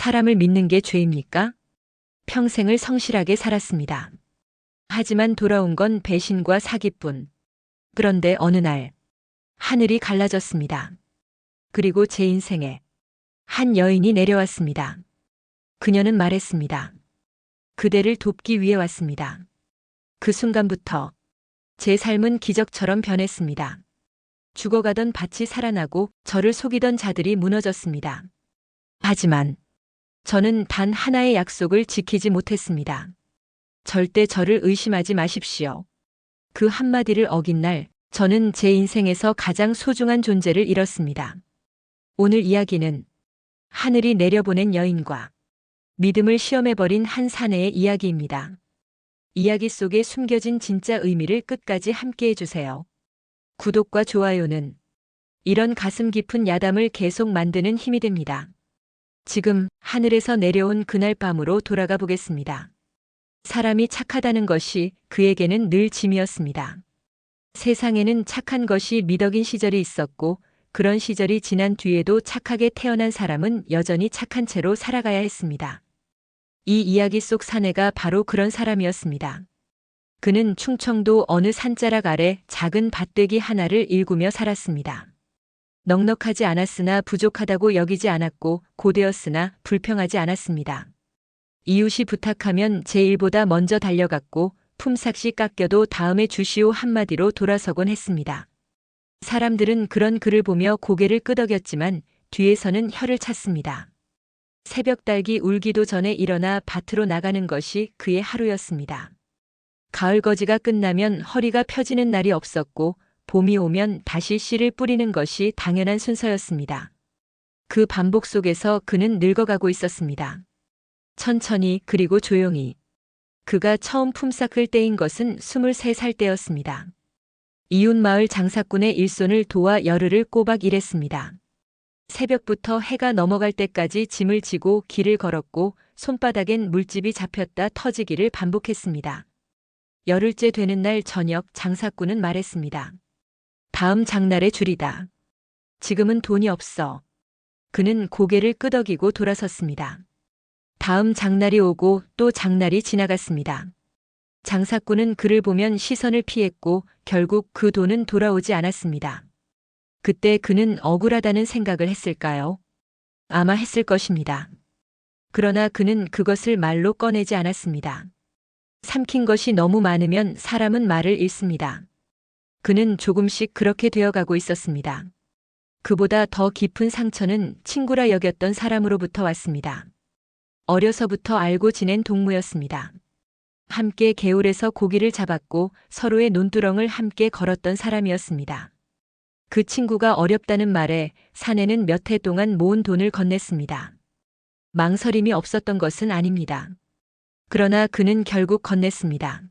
사람을 믿는 게 죄입니까? 평생을 성실하게 살았습니다. 하지만 돌아온 건 배신과 사기뿐. 그런데 어느 날 하늘이 갈라졌습니다. 그리고 제 인생에 한 여인이 내려왔습니다. 그녀는 말했습니다. 그대를 돕기 위해 왔습니다. 그 순간부터 제 삶은 기적처럼 변했습니다. 죽어가던 밭이 살아나고 저를 속이던 자들이 무너졌습니다. 하지만 저는 단 하나의 약속을 지키지 못했습니다. 절대 저를 의심하지 마십시오. 그 한마디를 어긴 날 저는 제 인생에서 가장 소중한 존재를 잃었습니다. 오늘 이야기는 하늘이 내려보낸 여인과 믿음을 시험해버린 한 사내의 이야기입니다. 이야기 속에 숨겨진 진짜 의미를 끝까지 함께 해주세요. 구독과 좋아요는 이런 가슴 깊은 야담을 계속 만드는 힘이 됩니다. 지금 하늘에서 내려온 그날 밤으로 돌아가 보겠습니다. 사람이 착하다는 것이 그에게는 늘 짐이었습니다. 세상에는 착한 것이 미덕인 시절이 있었고 그런 시절이 지난 뒤에도 착하게 태어난 사람은 여전히 착한 채로 살아가야 했습니다. 이 이야기 속 사내가 바로 그런 사람이었습니다. 그는 충청도 어느 산자락 아래 작은 밭되기 하나를 일구며 살았습니다. 넉넉하지 않았으나 부족하다고 여기지 않았고 고되었으나 불평하지 않았습니다. 이웃이 부탁하면 제 일보다 먼저 달려갔고 품삯이 깎여도 다음에 주시오 한마디로 돌아서곤 했습니다. 사람들은 그런 그를 보며 고개를 끄덕였지만 뒤에서는 혀를 찼습니다. 새벽 닭이 울기도 전에 일어나 밭으로 나가는 것이 그의 하루였습니다. 가을 거지가 끝나면 허리가 펴지는 날이 없었고 봄이 오면 다시 씨를 뿌리는 것이 당연한 순서였습니다. 그 반복 속에서 그는 늙어가고 있었습니다. 천천히 그리고 조용히. 그가 처음 품삯을 떼인 것은 23살 때였습니다. 이웃마을 장사꾼의 일손을 도와 열흘을 꼬박 일했습니다. 새벽부터 해가 넘어갈 때까지 짐을 지고 길을 걸었고 손바닥엔 물집이 잡혔다 터지기를 반복했습니다. 열흘째 되는 날 저녁 장사꾼은 말했습니다. 다음 장날에 줄이다. 지금은 돈이 없어. 그는 고개를 끄덕이고 돌아섰습니다. 다음 장날이 오고 또 장날이 지나갔습니다. 장사꾼은 그를 보면 시선을 피했고 결국 그 돈은 돌아오지 않았습니다. 그때 그는 억울하다는 생각을 했을까요? 아마 했을 것입니다. 그러나 그는 그것을 말로 꺼내지 않았습니다. 삼킨 것이 너무 많으면 사람은 말을 잃습니다. 그는 조금씩 그렇게 되어가고 있었습니다. 그보다 더 깊은 상처는 친구라 여겼던 사람으로부터 왔습니다. 어려서부터 알고 지낸 동무였습니다. 함께 개울에서 고기를 잡았고 서로의 논두렁을 함께 걸었던 사람이었습니다. 그 친구가 어렵다는 말에 사내는 몇 해 동안 모은 돈을 건넸습니다. 망설임이 없었던 것은 아닙니다. 그러나 그는 결국 건넸습니다.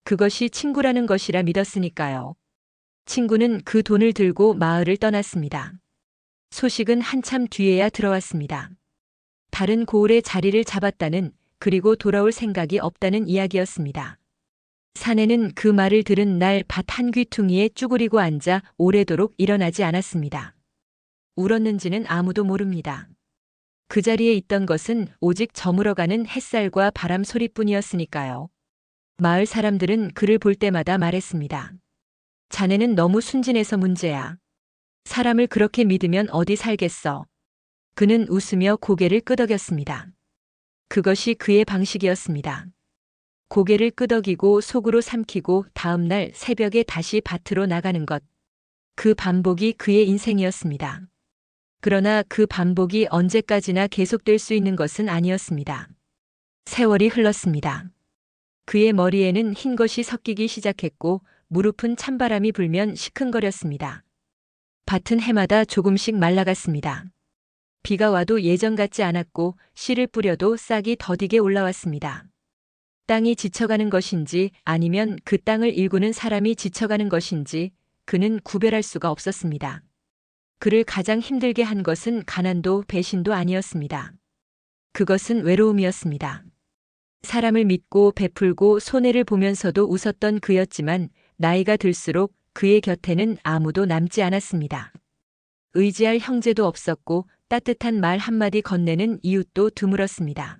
그것이 친구라는 것이라 믿었으니까요. 친구는 그 돈을 들고 마을을 떠났습니다. 소식은 한참 뒤에야 들어왔습니다. 다른 고을에 자리를 잡았다는 그리고 돌아올 생각이 없다는 이야기였습니다. 사내는 그 말을 들은 날 밭 한 귀퉁이에 쭈그리고 앉아 오래도록 일어나지 않았습니다. 울었는지는 아무도 모릅니다. 그 자리에 있던 것은 오직 저물어가는 햇살과 바람 소리뿐이었으니까요. 마을 사람들은 그를 볼 때마다 말했습니다. 자네는 너무 순진해서 문제야. 사람을 그렇게 믿으면 어디 살겠어. 그는 웃으며 고개를 끄덕였습니다. 그것이 그의 방식이었습니다. 고개를 끄덕이고 속으로 삼키고 다음 날 새벽에 다시 밭으로 나가는 것. 그 반복이 그의 인생이었습니다. 그러나 그 반복이 언제까지나 계속될 수 있는 것은 아니었습니다. 세월이 흘렀습니다. 그의 머리에는 흰 것이 섞이기 시작했고 무릎은 찬바람이 불면 시큰거렸습니다. 밭은 해마다 조금씩 말라갔습니다. 비가 와도 예전 같지 않았고 씨를 뿌려도 싹이 더디게 올라왔습니다. 땅이 지쳐가는 것인지 아니면 그 땅을 일구는 사람이 지쳐가는 것인지 그는 구별할 수가 없었습니다. 그를 가장 힘들게 한 것은 가난도 배신도 아니었습니다. 그것은 외로움이었습니다. 사람을 믿고 베풀고 손해를 보면서도 웃었던 그였지만 나이가 들수록 그의 곁에는 아무도 남지 않았습니다. 의지할 형제도 없었고 따뜻한 말 한마디 건네는 이웃도 드물었습니다.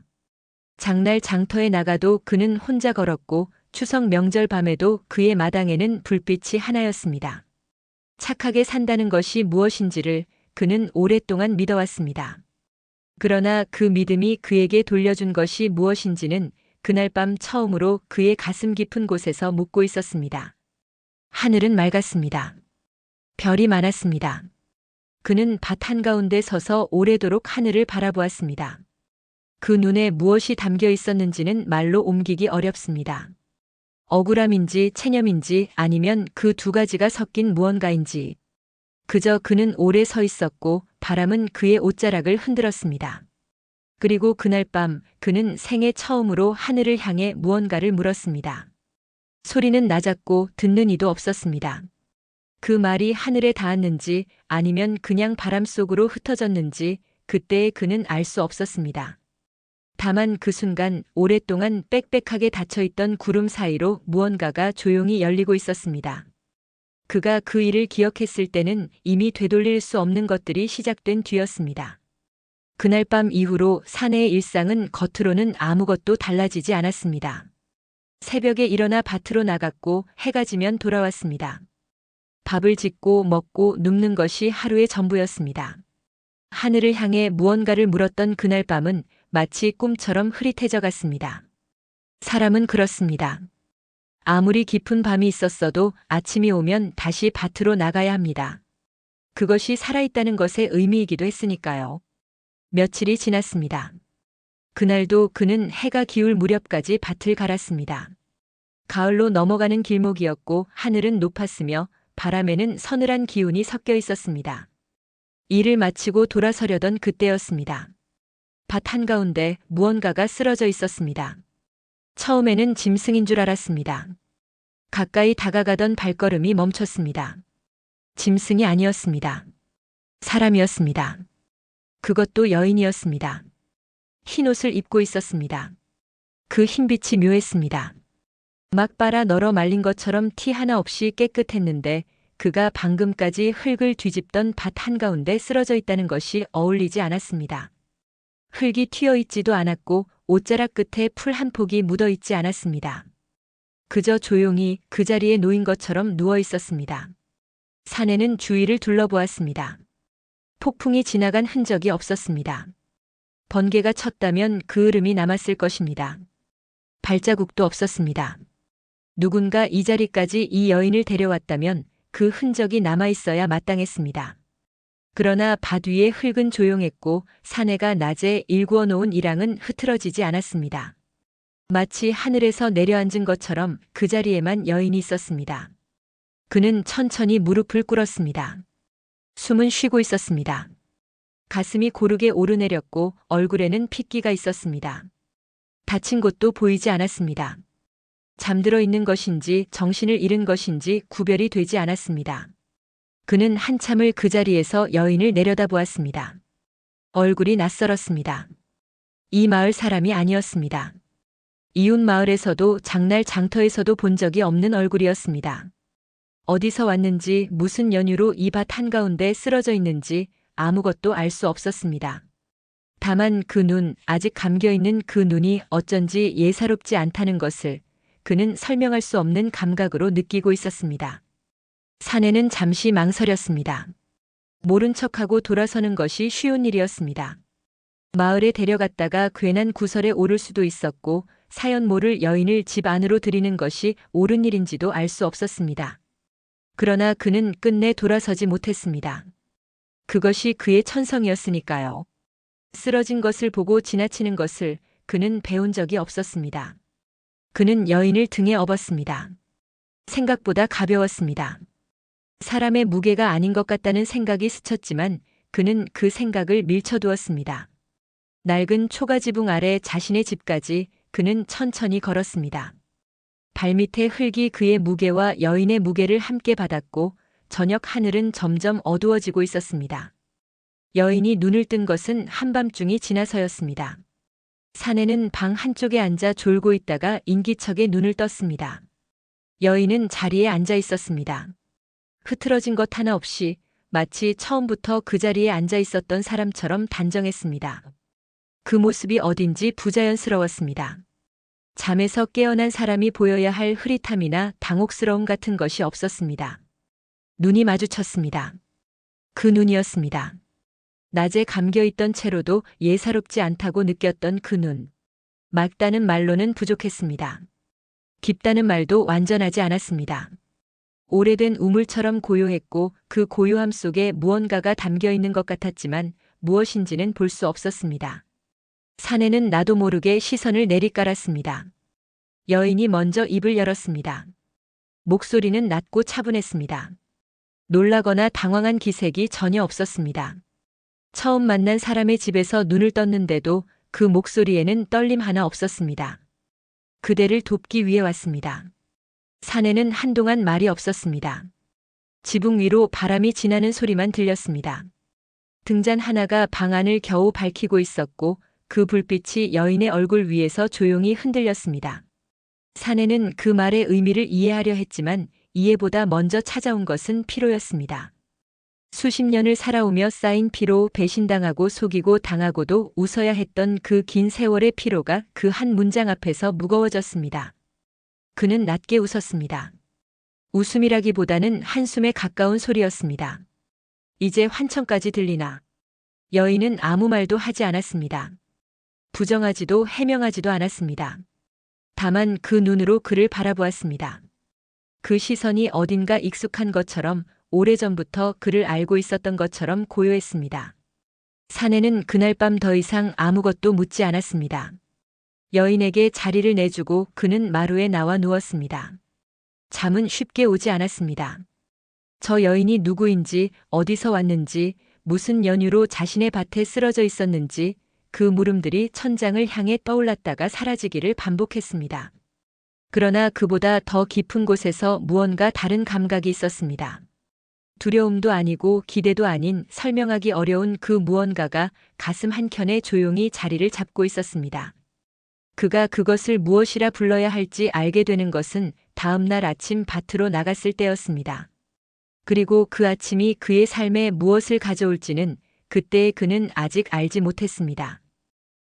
장날 장터에 나가도 그는 혼자 걸었고 추석 명절 밤에도 그의 마당에는 불빛이 하나였습니다. 착하게 산다는 것이 무엇인지를 그는 오랫동안 믿어왔습니다. 그러나 그 믿음이 그에게 돌려준 것이 무엇인지는 그날 밤 처음으로 그의 가슴 깊은 곳에서 묻고 있었습니다. 하늘은 맑았습니다. 별이 많았습니다. 그는 밭 한가운데 서서 오래도록 하늘을 바라보았습니다. 그 눈에 무엇이 담겨 있었는지는 말로 옮기기 어렵습니다. 억울함인지 체념인지 아니면 그 두 가지가 섞인 무언가인지. 그저 그는 오래 서 있었고 바람은 그의 옷자락을 흔들었습니다. 그리고 그날 밤 그는 생애 처음으로 하늘을 향해 무언가를 물었습니다. 소리는 낮았고 듣는 이도 없었습니다. 그 말이 하늘에 닿았는지 아니면 그냥 바람 속으로 흩어졌는지 그때의 그는 알 수 없었습니다. 다만 그 순간 오랫동안 빽빽하게 닫혀있던 구름 사이로 무언가가 조용히 열리고 있었습니다. 그가 그 일을 기억했을 때는 이미 되돌릴 수 없는 것들이 시작된 뒤였습니다. 그날 밤 이후로 사내의 일상은 겉으로는 아무것도 달라지지 않았습니다. 새벽에 일어나 밭으로 나갔고 해가 지면 돌아왔습니다. 밥을 짓고 먹고 눕는 것이 하루의 전부였습니다. 하늘을 향해 무언가를 물었던 그날 밤은 마치 꿈처럼 흐릿해져 갔습니다. 사람은 그렇습니다. 아무리 깊은 밤이 있었어도 아침이 오면 다시 밭으로 나가야 합니다. 그것이 살아있다는 것의 의미이기도 했으니까요. 며칠이 지났습니다. 그날도 그는 해가 기울 무렵까지 밭을 갈았습니다. 가을로 넘어가는 길목이었고 하늘은 높았으며 바람에는 서늘한 기운이 섞여 있었습니다. 일을 마치고 돌아서려던 그때였습니다. 밭 한가운데 무언가가 쓰러져 있었습니다. 처음에는 짐승인 줄 알았습니다. 가까이 다가가던 발걸음이 멈췄습니다. 짐승이 아니었습니다. 사람이었습니다. 그것도 여인이었습니다. 흰 옷을 입고 있었습니다. 그 흰빛이 묘했습니다. 막 빨아 널어 말린 것처럼 티 하나 없이 깨끗했는데 그가 방금까지 흙을 뒤집던 밭 한가운데 쓰러져 있다는 것이 어울리지 않았습니다. 흙이 튀어 있지도 않았고 옷자락 끝에 풀 한 폭이 묻어 있지 않았습니다. 그저 조용히 그 자리에 놓인 것처럼 누워 있었습니다. 사내는 주위를 둘러보았습니다. 폭풍이 지나간 흔적이 없었습니다. 번개가 쳤다면 그 흐름이 남았을 것입니다. 발자국도 없었습니다. 누군가 이 자리까지 이 여인을 데려왔다면 그 흔적이 남아있어야 마땅했습니다. 그러나 밭 위의 흙은 조용했고 사내가 낮에 일구어 놓은 이랑은 흐트러지지 않았습니다. 마치 하늘에서 내려앉은 것처럼 그 자리에만 여인이 있었습니다. 그는 천천히 무릎을 꿇었습니다. 숨은 쉬고 있었습니다. 가슴이 고르게 오르내렸고 얼굴에는 핏기가 있었습니다. 다친 곳도 보이지 않았습니다. 잠들어 있는 것인지 정신을 잃은 것인지 구별이 되지 않았습니다. 그는 한참을 그 자리에서 여인을 내려다보았습니다. 얼굴이 낯설었습니다. 이 마을 사람이 아니었습니다. 이웃 마을에서도 장날 장터에서도 본 적이 없는 얼굴이었습니다. 어디서 왔는지 무슨 연유로 이 밭 한가운데 쓰러져 있는지 아무것도 알 수 없었습니다. 다만 그 눈, 아직 감겨있는 그 눈이 어쩐지 예사롭지 않다는 것을 그는 설명할 수 없는 감각으로 느끼고 있었습니다. 사내는 잠시 망설였습니다. 모른 척하고 돌아서는 것이 쉬운 일이었습니다. 마을에 데려갔다가 괜한 구설에 오를 수도 있었고 사연 모를 여인을 집 안으로 들이는 것이 옳은 일인지도 알 수 없었습니다. 그러나 그는 끝내 돌아서지 못했습니다. 그것이 그의 천성이었으니까요. 쓰러진 것을 보고 지나치는 것을 그는 배운 적이 없었습니다. 그는 여인을 등에 업었습니다. 생각보다 가벼웠습니다. 사람의 무게가 아닌 것 같다는 생각이 스쳤지만 그는 그 생각을 밀쳐두었습니다. 낡은 초가지붕 아래 자신의 집까지 그는 천천히 걸었습니다. 발밑에 흙이 그의 무게와 여인의 무게를 함께 받았고 저녁 하늘은 점점 어두워지고 있었습니다. 여인이 눈을 뜬 것은 한밤중이 지나서였습니다. 사내는 방 한쪽에 앉아 졸고 있다가 인기척에 눈을 떴습니다. 여인은 자리에 앉아 있었습니다. 흐트러진 것 하나 없이 마치 처음부터 그 자리에 앉아 있었던 사람처럼 단정했습니다. 그 모습이 어딘지 부자연스러웠습니다. 잠에서 깨어난 사람이 보여야 할 흐릿함이나 당혹스러움 같은 것이 없었습니다. 눈이 마주쳤습니다. 그 눈이었습니다. 낮에 감겨있던 채로도 예사롭지 않다고 느꼈던 그 눈. 맑다는 말로는 부족했습니다. 깊다는 말도 완전하지 않았습니다. 오래된 우물처럼 고요했고 그 고요함 속에 무언가가 담겨 있는 것 같았지만 무엇인지는 볼 수 없었습니다. 사내는 나도 모르게 시선을 내리깔았습니다. 여인이 먼저 입을 열었습니다. 목소리는 낮고 차분했습니다. 놀라거나 당황한 기색이 전혀 없었습니다. 처음 만난 사람의 집에서 눈을 떴는데도 그 목소리에는 떨림 하나 없었습니다. 그대를 돕기 위해 왔습니다. 사내는 한동안 말이 없었습니다. 지붕 위로 바람이 지나는 소리만 들렸습니다. 등잔 하나가 방 안을 겨우 밝히고 있었고 그 불빛이 여인의 얼굴 위에서 조용히 흔들렸습니다. 사내는 그 말의 의미를 이해하려 했지만 이해보다 먼저 찾아온 것은 피로였습니다. 수십 년을 살아오며 쌓인 피로, 배신당하고 속이고 당하고도 웃어야 했던 그 긴 세월의 피로가 그 한 문장 앞에서 무거워졌습니다. 그는 낮게 웃었습니다. 웃음이라기보다는 한숨에 가까운 소리였습니다. 이제 환청까지 들리나? 여인은 아무 말도 하지 않았습니다. 부정하지도 해명하지도 않았습니다. 다만 그 눈으로 그를 바라보았습니다. 그 시선이 어딘가 익숙한 것처럼 오래전부터 그를 알고 있었던 것처럼 고요했습니다. 사내는 그날 밤 더 이상 아무것도 묻지 않았습니다. 여인에게 자리를 내주고 그는 마루에 나와 누웠습니다. 잠은 쉽게 오지 않았습니다. 저 여인이 누구인지, 어디서 왔는지, 무슨 연유로 자신의 밭에 쓰러져 있었는지 그 물음들이 천장을 향해 떠올랐다가 사라지기를 반복했습니다. 그러나 그보다 더 깊은 곳에서 무언가 다른 감각이 있었습니다. 두려움도 아니고 기대도 아닌 설명하기 어려운 그 무언가가 가슴 한켠에 조용히 자리를 잡고 있었습니다. 그가 그것을 무엇이라 불러야 할지 알게 되는 것은 다음 날 아침 밭으로 나갔을 때였습니다. 그리고 그 아침이 그의 삶에 무엇을 가져올지는 그때의 그는 아직 알지 못했습니다.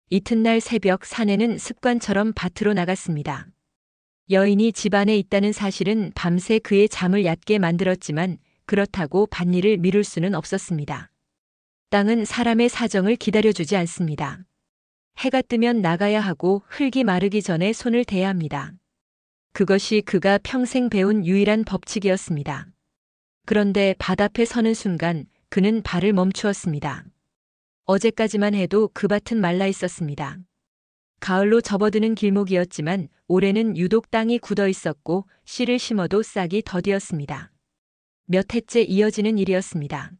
이튿날 새벽 사내는 습관처럼 밭으로 나갔습니다. 여인이 집안에 있다는 사실은 밤새 그의 잠을 얕게 만들었지만 그렇다고 밭일을 미룰 수는 없었습니다. 땅은 사람의 사정을 기다려주지 않습니다. 해가 뜨면 나가야 하고 흙이 마르기 전에 손을 대야 합니다. 그것이 그가 평생 배운 유일한 법칙이었습니다. 그런데 밭 앞에 서는 순간 그는 발을 멈추었습니다. 어제까지만 해도 그 밭은 말라 있었습니다. 가을로 접어드는 길목이었지만 올해는 유독 땅이 굳어 있었고 씨를 심어도 싹이 더디었습니다. 몇 해째 이어지는 일이었습니다.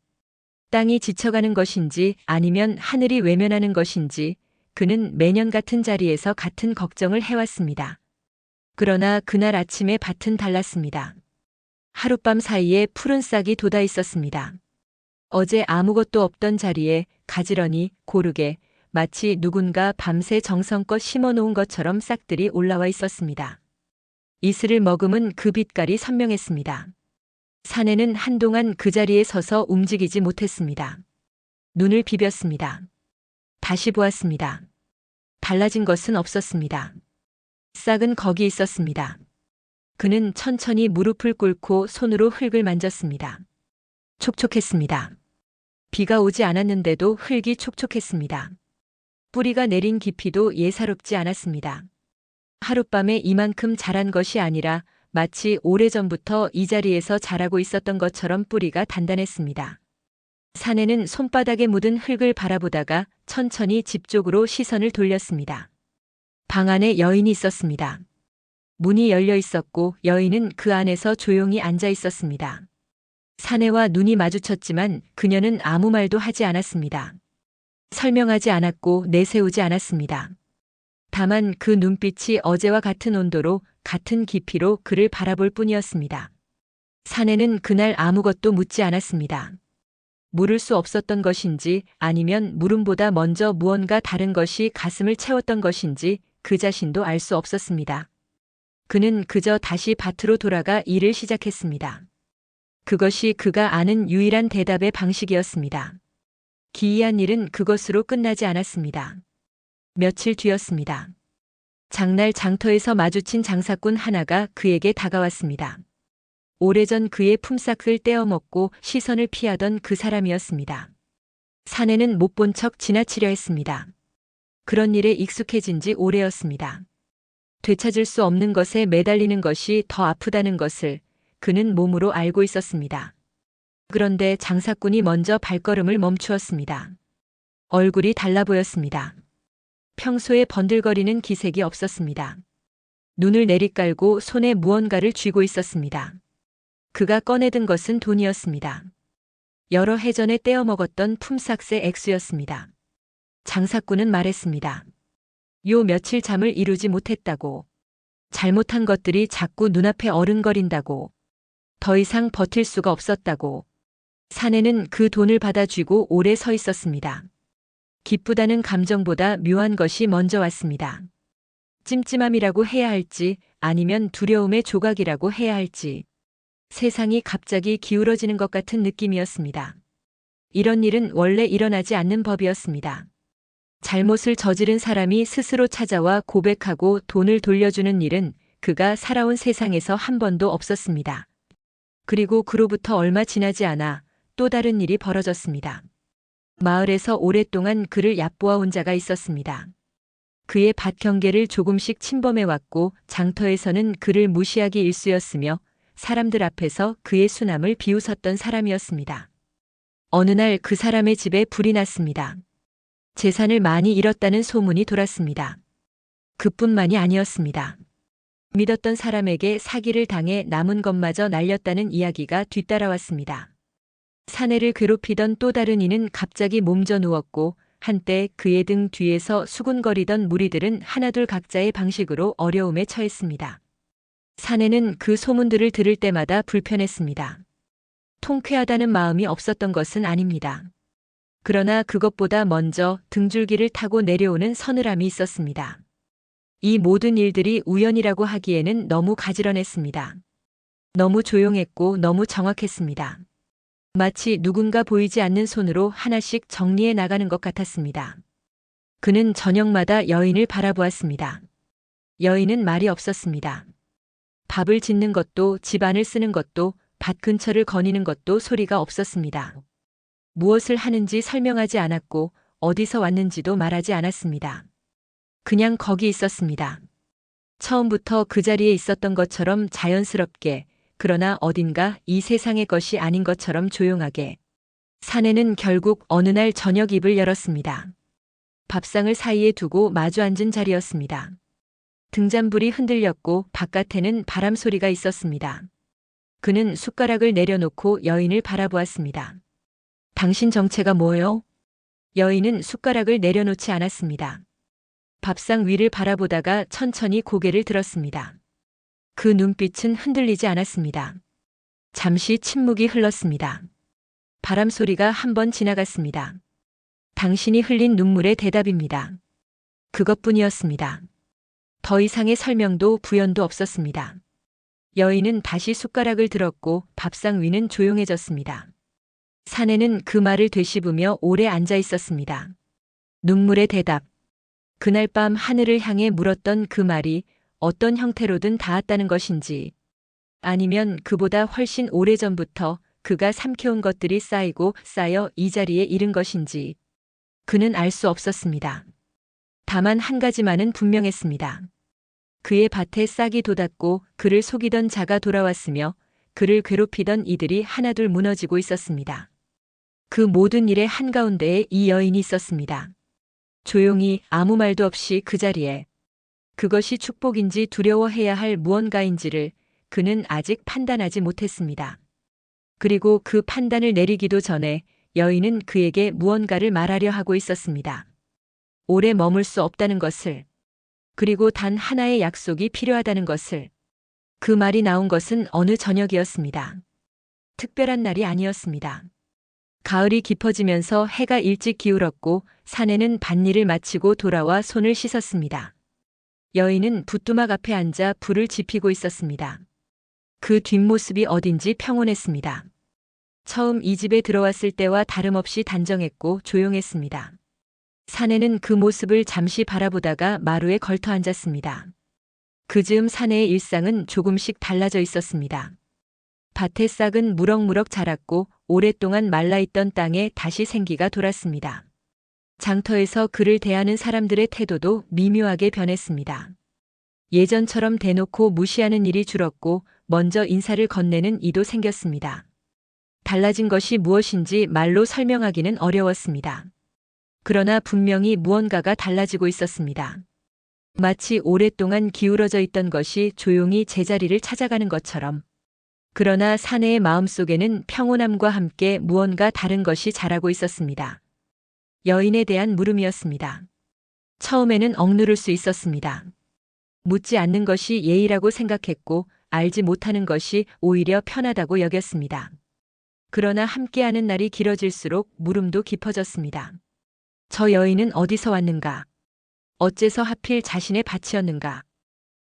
땅이 지쳐가는 것인지 아니면 하늘이 외면하는 것인지 그는 매년 같은 자리에서 같은 걱정을 해왔습니다. 그러나 그날 아침에 밭은 달랐습니다. 하룻밤 사이에 푸른 싹이 돋아 있었습니다. 어제 아무것도 없던 자리에 가지런히 고르게 마치 누군가 밤새 정성껏 심어놓은 것처럼 싹들이 올라와 있었습니다. 이슬을 머금은 그 빛깔이 선명했습니다. 사내는 한동안 그 자리에 서서 움직이지 못했습니다. 눈을 비볐습니다. 다시 보았습니다. 달라진 것은 없었습니다. 싹은 거기 있었습니다. 그는 천천히 무릎을 꿇고 손으로 흙을 만졌습니다. 촉촉했습니다. 비가 오지 않았는데도 흙이 촉촉했습니다. 뿌리가 내린 깊이도 예사롭지 않았습니다. 하룻밤에 이만큼 자란 것이 아니라 마치 오래전부터 이 자리에서 자라고 있었던 것처럼 뿌리가 단단했습니다. 사내는 손바닥에 묻은 흙을 바라보다가 천천히 집 쪽으로 시선을 돌렸습니다. 방 안에 여인이 있었습니다. 문이 열려 있었고 여인은 그 안에서 조용히 앉아 있었습니다. 사내와 눈이 마주쳤지만 그녀는 아무 말도 하지 않았습니다. 설명하지 않았고 내세우지 않았습니다. 다만 그 눈빛이 어제와 같은 온도로 같은 깊이로 그를 바라볼 뿐이었습니다. 사내는 그날 아무것도 묻지 않았습니다. 물을 수 없었던 것인지 아니면 물음보다 먼저 무언가 다른 것이 가슴을 채웠던 것인지 그 자신도 알 수 없었습니다. 그는 그저 다시 밭으로 돌아가 일을 시작했습니다. 그것이 그가 아는 유일한 대답의 방식이었습니다. 기이한 일은 그것으로 끝나지 않았습니다. 며칠 뒤였습니다. 장날 장터에서 마주친 장사꾼 하나가 그에게 다가왔습니다. 오래전 그의 품삯을 떼어먹고 시선을 피하던 그 사람이었습니다. 사내는 못 본 척 지나치려 했습니다. 그런 일에 익숙해진 지 오래였습니다. 되찾을 수 없는 것에 매달리는 것이 더 아프다는 것을 그는 몸으로 알고 있었습니다. 그런데 장사꾼이 먼저 발걸음을 멈추었습니다. 얼굴이 달라 보였습니다. 평소에 번들거리는 기색이 없었습니다. 눈을 내리깔고 손에 무언가를 쥐고 있었습니다. 그가 꺼내든 것은 돈이었습니다. 여러 해 전에 떼어먹었던 품삯의 액수였습니다. 장사꾼은 말했습니다. 요 며칠 잠을 이루지 못했다고. 잘못한 것들이 자꾸 눈앞에 어른거린다고. 더 이상 버틸 수가 없었다고. 사내는 그 돈을 받아 쥐고 오래 서 있었습니다. 기쁘다는 감정보다 묘한 것이 먼저 왔습니다. 찜찜함이라고 해야 할지 아니면 두려움의 조각이라고 해야 할지. 세상이 갑자기 기울어지는 것 같은 느낌이었습니다. 이런 일은 원래 일어나지 않는 법이었습니다. 잘못을 저지른 사람이 스스로 찾아와 고백하고 돈을 돌려주는 일은 그가 살아온 세상에서 한 번도 없었습니다. 그리고 그로부터 얼마 지나지 않아 또 다른 일이 벌어졌습니다. 마을에서 오랫동안 그를 얕보아온 자가 있었습니다. 그의 밭 경계를 조금씩 침범해왔고 장터에서는 그를 무시하기 일쑤였으며 사람들 앞에서 그의 수남을 비웃었던 사람이었습니다. 어느 날 그 사람의 집에 불이 났습니다. 재산을 많이 잃었다는 소문이 돌았습니다. 그뿐만이 아니었습니다. 믿었던 사람에게 사기를 당해 남은 것마저 날렸다는 이야기가 뒤따라왔습니다. 사내를 괴롭히던 또 다른 이는 갑자기 몸져 누웠고 한때 그의 등 뒤에서 수군거리던 무리들은 하나둘 각자의 방식으로 어려움에 처했습니다. 사내는 그 소문들을 들을 때마다 불편했습니다. 통쾌하다는 마음이 없었던 것은 아닙니다. 그러나 그것보다 먼저 등줄기를 타고 내려오는 서늘함이 있었습니다. 이 모든 일들이 우연이라고 하기에는 너무 가지런했습니다. 너무 조용했고 너무 정확했습니다. 마치 누군가 보이지 않는 손으로 하나씩 정리해 나가는 것 같았습니다. 그는 저녁마다 여인을 바라보았습니다. 여인은 말이 없었습니다. 밥을 짓는 것도 집안을 쓰는 것도 밭 근처를 거니는 것도 소리가 없었습니다. 무엇을 하는지 설명하지 않았고 어디서 왔는지도 말하지 않았습니다. 그냥 거기 있었습니다. 처음부터 그 자리에 있었던 것처럼 자연스럽게, 그러나 어딘가 이 세상의 것이 아닌 것처럼 조용하게. 사내는 결국 어느 날 저녁 입을 열었습니다. 밥상을 사이에 두고 마주 앉은 자리였습니다. 등잔불이 흔들렸고 바깥에는 바람 소리가 있었습니다. 그는 숟가락을 내려놓고 여인을 바라보았습니다. 당신 정체가 뭐요? 여인은 숟가락을 내려놓지 않았습니다. 밥상 위를 바라보다가 천천히 고개를 들었습니다. 그 눈빛은 흔들리지 않았습니다. 잠시 침묵이 흘렀습니다. 바람 소리가 한 번 지나갔습니다. 당신이 흘린 눈물의 대답입니다. 그것뿐이었습니다. 더 이상의 설명도 부연도 없었습니다. 여인은 다시 숟가락을 들었고 밥상 위는 조용해졌습니다. 사내는 그 말을 되씹으며 오래 앉아 있었습니다. 눈물의 대답. 그날 밤 하늘을 향해 물었던 그 말이 어떤 형태로든 닿았다는 것인지, 아니면 그보다 훨씬 오래전부터 그가 삼켜온 것들이 쌓이고 쌓여 이 자리에 이른 것인지, 그는 알 수 없었습니다. 다만 한 가지만은 분명했습니다. 그의 밭에 싹이 돋았고 그를 속이던 자가 돌아왔으며 그를 괴롭히던 이들이 하나둘 무너지고 있었습니다. 그 모든 일의 한가운데에 이 여인이 있었습니다. 조용히 아무 말도 없이 그 자리에. 그것이 축복인지 두려워해야 할 무언가인지를 그는 아직 판단하지 못했습니다. 그리고 그 판단을 내리기도 전에 여인은 그에게 무언가를 말하려 하고 있었습니다. 오래 머물 수 없다는 것을, 그리고 단 하나의 약속이 필요하다는 것을. 그 말이 나온 것은 어느 저녁이었습니다. 특별한 날이 아니었습니다. 가을이 깊어지면서 해가 일찍 기울었고 사내는 밭일을 마치고 돌아와 손을 씻었습니다. 여인은 부뚜막 앞에 앉아 불을 지피고 있었습니다. 그 뒷모습이 어딘지 평온했습니다. 처음 이 집에 들어왔을 때와 다름없이 단정했고 조용했습니다. 사내는 그 모습을 잠시 바라보다가 마루에 걸터 앉았습니다. 그 즈음 사내의 일상은 조금씩 달라져 있었습니다. 밭의 싹은 무럭무럭 자랐고 오랫동안 말라있던 땅에 다시 생기가 돌았습니다. 장터에서 그를 대하는 사람들의 태도도 미묘하게 변했습니다. 예전처럼 대놓고 무시하는 일이 줄었고 먼저 인사를 건네는 이도 생겼습니다. 달라진 것이 무엇인지 말로 설명하기는 어려웠습니다. 그러나 분명히 무언가가 달라지고 있었습니다. 마치 오랫동안 기울어져 있던 것이 조용히 제자리를 찾아가는 것처럼. 그러나 사내의 마음속에는 평온함과 함께 무언가 다른 것이 자라고 있었습니다. 여인에 대한 물음이었습니다. 처음에는 억누를 수 있었습니다. 묻지 않는 것이 예의라고 생각했고 알지 못하는 것이 오히려 편하다고 여겼습니다. 그러나 함께하는 날이 길어질수록 물음도 깊어졌습니다. 저 여인은 어디서 왔는가? 어째서 하필 자신의 밭이었는가?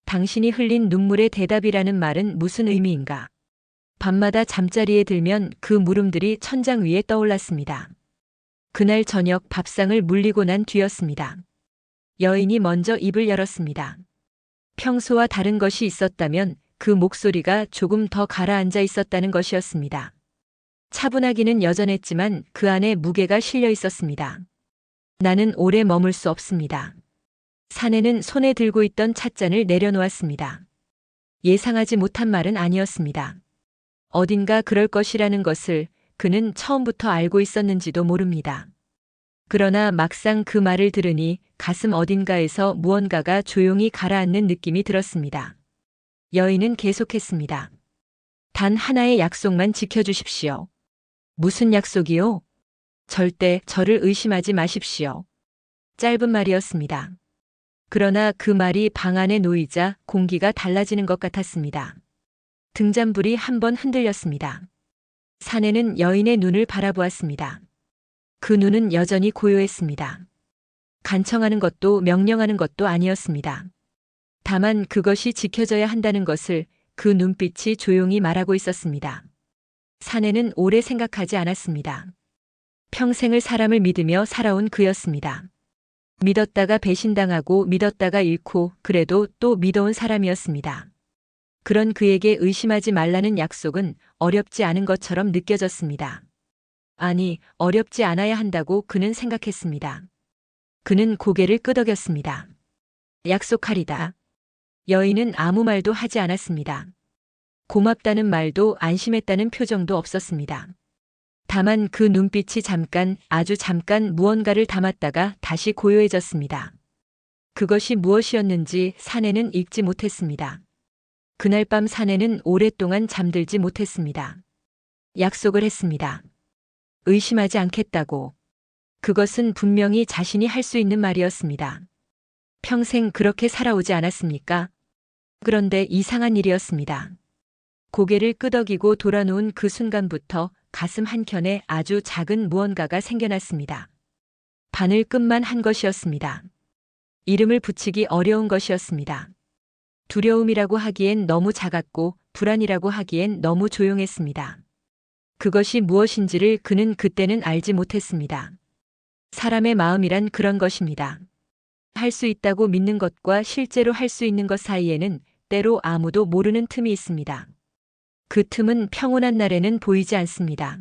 당신이 흘린 눈물의 대답이라는 말은 무슨 의미인가? 밤마다 잠자리에 들면 그 물음들이 천장 위에 떠올랐습니다. 그날 저녁 밥상을 물리고 난 뒤였습니다. 여인이 먼저 입을 열었습니다. 평소와 다른 것이 있었다면 그 목소리가 조금 더 가라앉아 있었다는 것이었습니다. 차분하기는 여전했지만 그 안에 무게가 실려 있었습니다. 나는 오래 머물 수 없습니다. 사내는 손에 들고 있던 찻잔을 내려놓았습니다. 예상하지 못한 말은 아니었습니다. 어딘가 그럴 것이라는 것을 그는 처음부터 알고 있었는지도 모릅니다. 그러나 막상 그 말을 들으니 가슴 어딘가에서 무언가가 조용히 가라앉는 느낌이 들었습니다. 여인은 계속했습니다. 단 하나의 약속만 지켜주십시오. 무슨 약속이요? 절대 저를 의심하지 마십시오. 짧은 말이었습니다. 그러나 그 말이 방 안에 놓이자 공기가 달라지는 것 같았습니다. 등잔불이 한번 흔들렸습니다. 사내는 여인의 눈을 바라보았습니다. 그 눈은 여전히 고요했습니다. 간청하는 것도 명령하는 것도 아니었습니다. 다만 그것이 지켜져야 한다는 것을 그 눈빛이 조용히 말하고 있었습니다. 사내는 오래 생각하지 않았습니다. 평생을 사람을 믿으며 살아온 그였습니다. 믿었다가 배신당하고 믿었다가 잃고 그래도 또 믿어온 사람이었습니다. 그런 그에게 의심하지 말라는 약속은 어렵지 않은 것처럼 느껴졌습니다. 아니, 어렵지 않아야 한다고 그는 생각했습니다. 그는 고개를 끄덕였습니다. 약속하리다. 여인은 아무 말도 하지 않았습니다. 고맙다는 말도 안심했다는 표정도 없었습니다. 다만 그 눈빛이 잠깐, 아주 잠깐 무언가를 담았다가 다시 고요해졌습니다. 그것이 무엇이었는지 사내는 읽지 못했습니다. 그날 밤 사내는 오랫동안 잠들지 못했습니다. 약속을 했습니다. 의심하지 않겠다고. 그것은 분명히 자신이 할 수 있는 말이었습니다. 평생 그렇게 살아오지 않았습니까? 그런데 이상한 일이었습니다. 고개를 끄덕이고 돌아놓은 그 순간부터 가슴 한켠에 아주 작은 무언가가 생겨났습니다. 바늘 끝만 한 것이었습니다. 이름을 붙이기 어려운 것이었습니다. 두려움이라고 하기엔 너무 작았고 불안이라고 하기엔 너무 조용했습니다. 그것이 무엇인지를 그는 그때는 알지 못했습니다. 사람의 마음이란 그런 것입니다. 할 수 있다고 믿는 것과 실제로 할 수 있는 것 사이에는 때로 아무도 모르는 틈이 있습니다. 그 틈은 평온한 날에는 보이지 않습니다.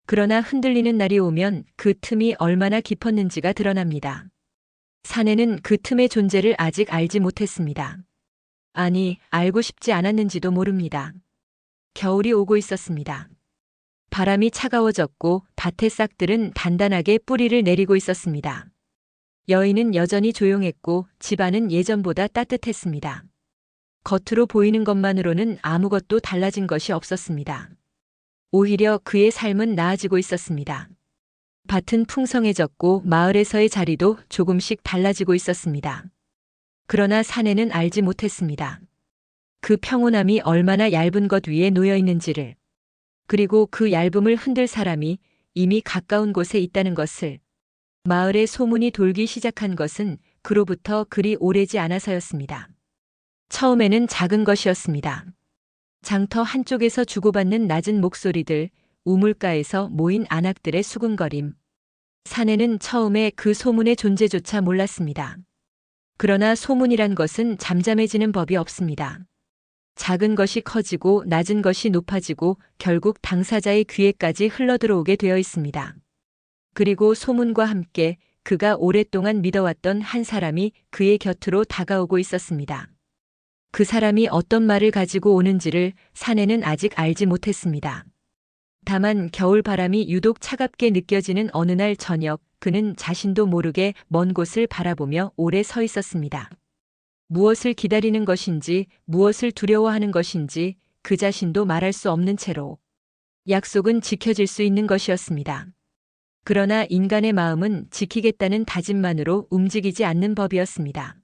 그러나 흔들리는 날이 오면 그 틈이 얼마나 깊었는지가 드러납니다. 사내는 그 틈의 존재를 아직 알지 못했습니다. 아니, 알고 싶지 않았는지도 모릅니다. 겨울이 오고 있었습니다. 바람이 차가워졌고 밭의 싹들은 단단하게 뿌리를 내리고 있었습니다. 여인은 여전히 조용했고 집안은 예전보다 따뜻했습니다. 겉으로 보이는 것만으로는 아무것도 달라진 것이 없었습니다. 오히려 그의 삶은 나아지고 있었습니다. 밭은 풍성해졌고 마을에서의 자리도 조금씩 달라지고 있었습니다. 그러나 사내는 알지 못했습니다. 그 평온함이 얼마나 얇은 것 위에 놓여 있는지를, 그리고 그 얇음을 흔들 사람이 이미 가까운 곳에 있다는 것을. 마을에 소문이 돌기 시작한 것은 그로부터 그리 오래지 않아서였습니다. 처음에는 작은 것이었습니다. 장터 한쪽에서 주고받는 낮은 목소리들, 우물가에서 모인 안악들의 수군거림. 사내는 처음에 그 소문의 존재조차 몰랐습니다. 그러나 소문이란 것은 잠잠해지는 법이 없습니다. 작은 것이 커지고 낮은 것이 높아지고 결국 당사자의 귀에까지 흘러들어오게 되어 있습니다. 그리고 소문과 함께 그가 오랫동안 믿어왔던 한 사람이 그의 곁으로 다가오고 있었습니다. 그 사람이 어떤 말을 가지고 오는지를 사내는 아직 알지 못했습니다. 다만 겨울 바람이 유독 차갑게 느껴지는 어느 날 저녁, 그는 자신도 모르게 먼 곳을 바라보며 오래 서 있었습니다. 무엇을 기다리는 것인지, 무엇을 두려워하는 것인지 그 자신도 말할 수 없는 채로 약속은 지켜질 수 있는 것이었습니다. 그러나 인간의 마음은 지키겠다는 다짐만으로 움직이지 않는 법이었습니다.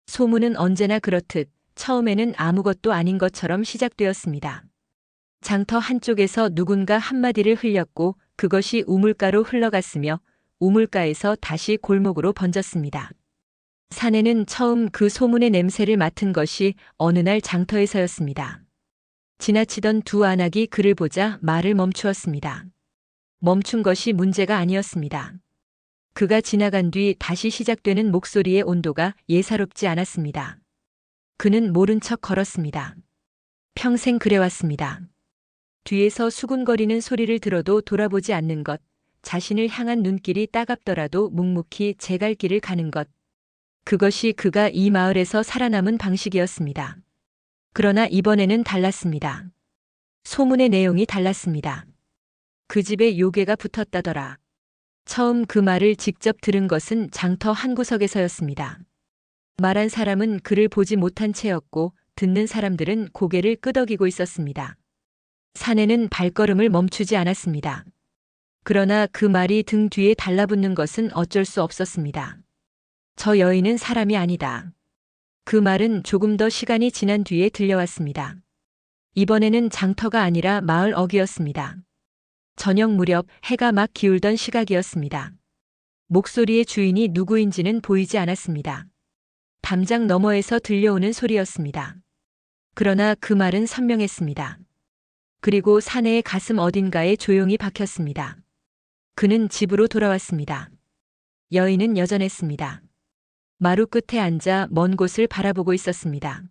소문은 언제나 그렇듯 처음에는 아무것도 아닌 것처럼 시작되었습니다. 장터 한쪽에서 누군가 한마디를 흘렸고 그것이 우물가로 흘러갔으며 우물가에서 다시 골목으로 번졌습니다. 사내는 처음 그 소문의 냄새를 맡은 것이 어느 날 장터에서였습니다. 지나치던 두 안악이 그를 보자 말을 멈추었습니다. 멈춘 것이 문제가 아니었습니다. 그가 지나간 뒤 다시 시작되는 목소리의 온도가 예사롭지 않았습니다. 그는 모른 척 걸었습니다. 평생 그래왔습니다. 뒤에서 수군거리는 소리를 들어도 돌아보지 않는 것, 자신을 향한 눈길이 따갑더라도 묵묵히 제 갈 길을 가는 것. 그것이 그가 이 마을에서 살아남은 방식이었습니다. 그러나 이번에는 달랐습니다. 소문의 내용이 달랐습니다. 그 집에 요괴가 붙었다더라. 처음 그 말을 직접 들은 것은 장터 한 구석에서였습니다. 말한 사람은 그를 보지 못한 채였고 듣는 사람들은 고개를 끄덕이고 있었습니다. 사내는 발걸음을 멈추지 않았습니다. 그러나 그 말이 등 뒤에 달라붙는 것은 어쩔 수 없었습니다. 저 여인은 사람이 아니다. 그 말은 조금 더 시간이 지난 뒤에 들려왔습니다. 이번에는 장터가 아니라 마을 어귀였습니다. 저녁 무렵 해가 막 기울던 시각이었습니다. 목소리의 주인이 누구인지는 보이지 않았습니다. 담장 너머에서 들려오는 소리였습니다. 그러나 그 말은 선명했습니다. 그리고 사내의 가슴 어딘가에 조용히 박혔습니다. 그는 집으로 돌아왔습니다. 여인은 여전했습니다. 마루 끝에 앉아 먼 곳을 바라보고 있었습니다.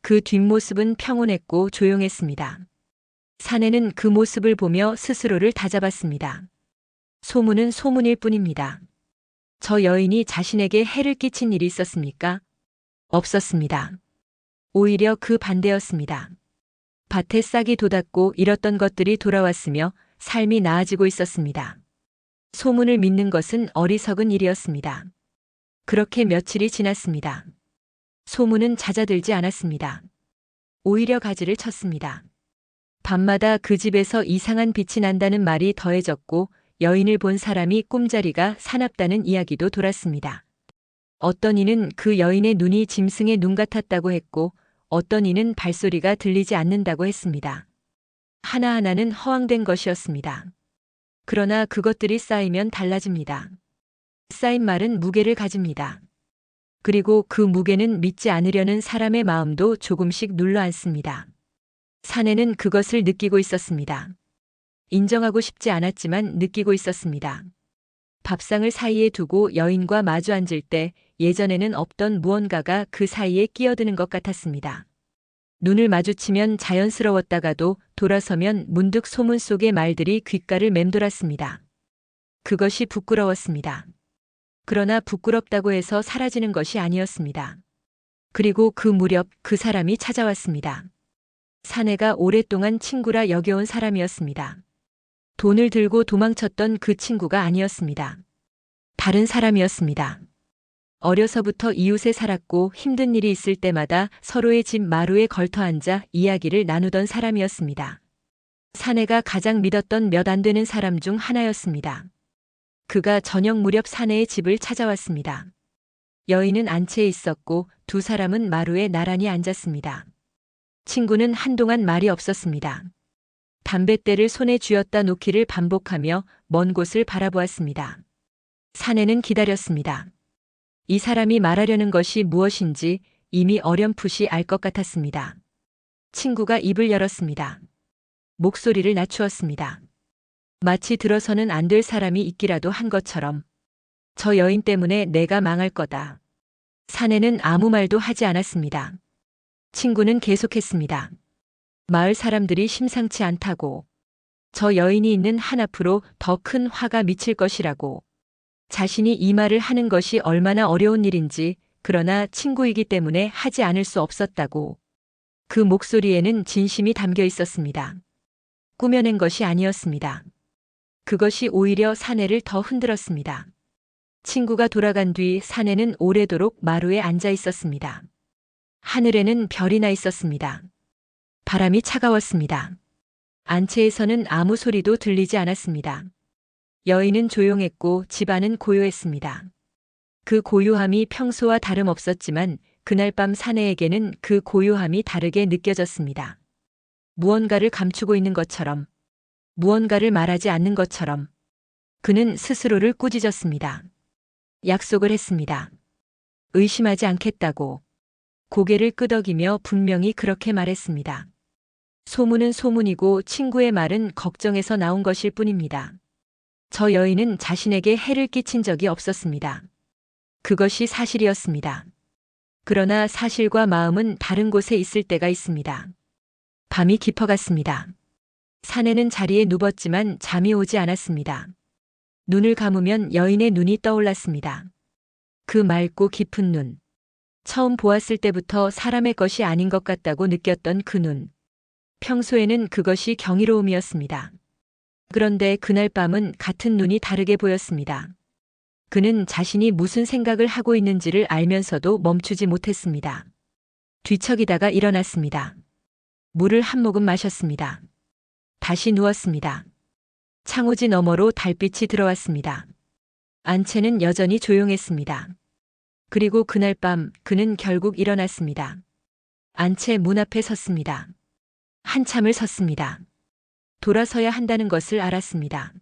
그 뒷모습은 평온했고 조용했습니다. 사내는 그 모습을 보며 스스로를 다잡았습니다. 소문은 소문일 뿐입니다. 저 여인이 자신에게 해를 끼친 일이 있었습니까? 없었습니다. 오히려 그 반대였습니다. 밭에 싹이 돋았고 잃었던 것들이 돌아왔으며 삶이 나아지고 있었습니다. 소문을 믿는 것은 어리석은 일이었습니다. 그렇게 며칠이 지났습니다. 소문은 잦아들지 않았습니다. 오히려 가지를 쳤습니다. 밤마다 그 집에서 이상한 빛이 난다는 말이 더해졌고 여인을 본 사람이 꿈자리가 사납다는 이야기도 돌았습니다. 어떤 이는 그 여인의 눈이 짐승의 눈 같았다고 했고 어떤 이는 발소리가 들리지 않는다고 했습니다. 하나하나는 허황된 것이었습니다. 그러나 그것들이 쌓이면 달라집니다. 쌓인 말은 무게를 가집니다. 그리고 그 무게는 믿지 않으려는 사람의 마음도 조금씩 눌러앉습니다. 사내는 그것을 느끼고 있었습니다. 인정하고 싶지 않았지만 느끼고 있었습니다. 밥상을 사이에 두고 여인과 마주 앉을 때 예전에는 없던 무언가가 그 사이에 끼어드는 것 같았습니다. 눈을 마주치면 자연스러웠다가도 돌아서면 문득 소문 속의 말들이 귓가를 맴돌았습니다. 그것이 부끄러웠습니다. 그러나 부끄럽다고 해서 사라지는 것이 아니었습니다. 그리고 그 무렵 그 사람이 찾아왔습니다. 사내가 오랫동안 친구라 여겨온 사람이었습니다. 돈을 들고 도망쳤던 그 친구가 아니었습니다. 다른 사람이었습니다. 어려서부터 이웃에 살았고 힘든 일이 있을 때마다 서로의 집 마루에 걸터 앉아 이야기를 나누던 사람이었습니다. 사내가 가장 믿었던 몇 안 되는 사람 중 하나였습니다. 그가 저녁 무렵 사내의 집을 찾아왔습니다. 여인은 안채에 있었고 두 사람은 마루에 나란히 앉았습니다. 친구는 한동안 말이 없었습니다. 담뱃대를 손에 쥐었다 놓기를 반복하며 먼 곳을 바라보았습니다. 사내는 기다렸습니다. 이 사람이 말하려는 것이 무엇인지 이미 어렴풋이 알 것 같았습니다. 친구가 입을 열었습니다. 목소리를 낮추었습니다. 마치 들어서는 안 될 사람이 있기라도 한 것처럼 저 여인 때문에 내가 망할 거다. 사내는 아무 말도 하지 않았습니다. 친구는 계속했습니다. 마을 사람들이 심상치 않다고. 저 여인이 있는 한 앞으로 더 큰 화가 미칠 것이라고. 자신이 이 말을 하는 것이 얼마나 어려운 일인지, 그러나 친구이기 때문에 하지 않을 수 없었다고. 그 목소리에는 진심이 담겨 있었습니다. 꾸며낸 것이 아니었습니다. 그것이 오히려 사내를 더 흔들었습니다. 친구가 돌아간 뒤 사내는 오래도록 마루에 앉아 있었습니다. 하늘에는 별이 나 있었습니다. 바람이 차가웠습니다. 안채에서는 아무 소리도 들리지 않았습니다. 여인은 조용했고 집안은 고요했습니다. 그 고요함이 평소와 다름없었지만 그날 밤 사내에게는 그 고요함이 다르게 느껴졌습니다. 무언가를 감추고 있는 것처럼, 무언가를 말하지 않는 것처럼 그는 스스로를 꾸짖었습니다. 약속을 했습니다. 의심하지 않겠다고. 고개를 끄덕이며 분명히 그렇게 말했습니다. 소문은 소문이고 친구의 말은 걱정에서 나온 것일 뿐입니다. 저 여인은 자신에게 해를 끼친 적이 없었습니다. 그것이 사실이었습니다. 그러나 사실과 마음은 다른 곳에 있을 때가 있습니다. 밤이 깊어갔습니다. 사내는 자리에 누웠지만 잠이 오지 않았습니다. 눈을 감으면 여인의 눈이 떠올랐습니다. 그 맑고 깊은 눈. 처음 보았을 때부터 사람의 것이 아닌 것 같다고 느꼈던 그 눈. 평소에는 그것이 경이로움이었습니다. 그런데 그날 밤은 같은 눈이 다르게 보였습니다. 그는 자신이 무슨 생각을 하고 있는지를 알면서도 멈추지 못했습니다. 뒤척이다가 일어났습니다. 물을 한 모금 마셨습니다. 다시 누웠습니다. 창호지 너머로 달빛이 들어왔습니다. 안채는 여전히 조용했습니다. 그리고 그날 밤 그는 결국 일어났습니다. 안채 문 앞에 섰습니다. 한참을 섰습니다. 돌아서야 한다는 것을 알았습니다.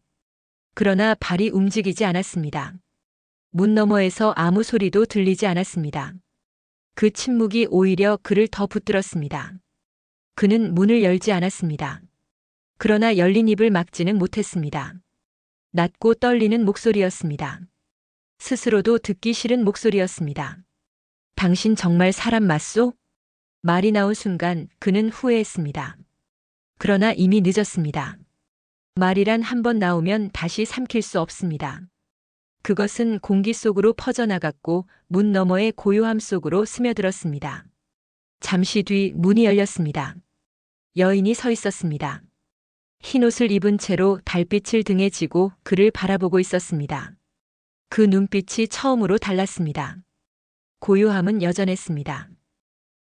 그러나 발이 움직이지 않았습니다. 문 너머에서 아무 소리도 들리지 않았습니다. 그 침묵이 오히려 그를 더 붙들었습니다. 그는 문을 열지 않았습니다. 그러나 열린 입을 막지는 못했습니다. 낮고 떨리는 목소리였습니다. 스스로도 듣기 싫은 목소리였습니다. 당신 정말 사람 맞소? 말이 나온 순간 그는 후회했습니다. 그러나 이미 늦었습니다. 말이란 한 번 나오면 다시 삼킬 수 없습니다. 그것은 공기 속으로 퍼져나갔고 문 너머의 고요함 속으로 스며들었습니다. 잠시 뒤 문이 열렸습니다. 여인이 서 있었습니다. 흰옷을 입은 채로 달빛을 등에 지고 그를 바라보고 있었습니다. 그 눈빛이 처음으로 달랐습니다. 고요함은 여전했습니다.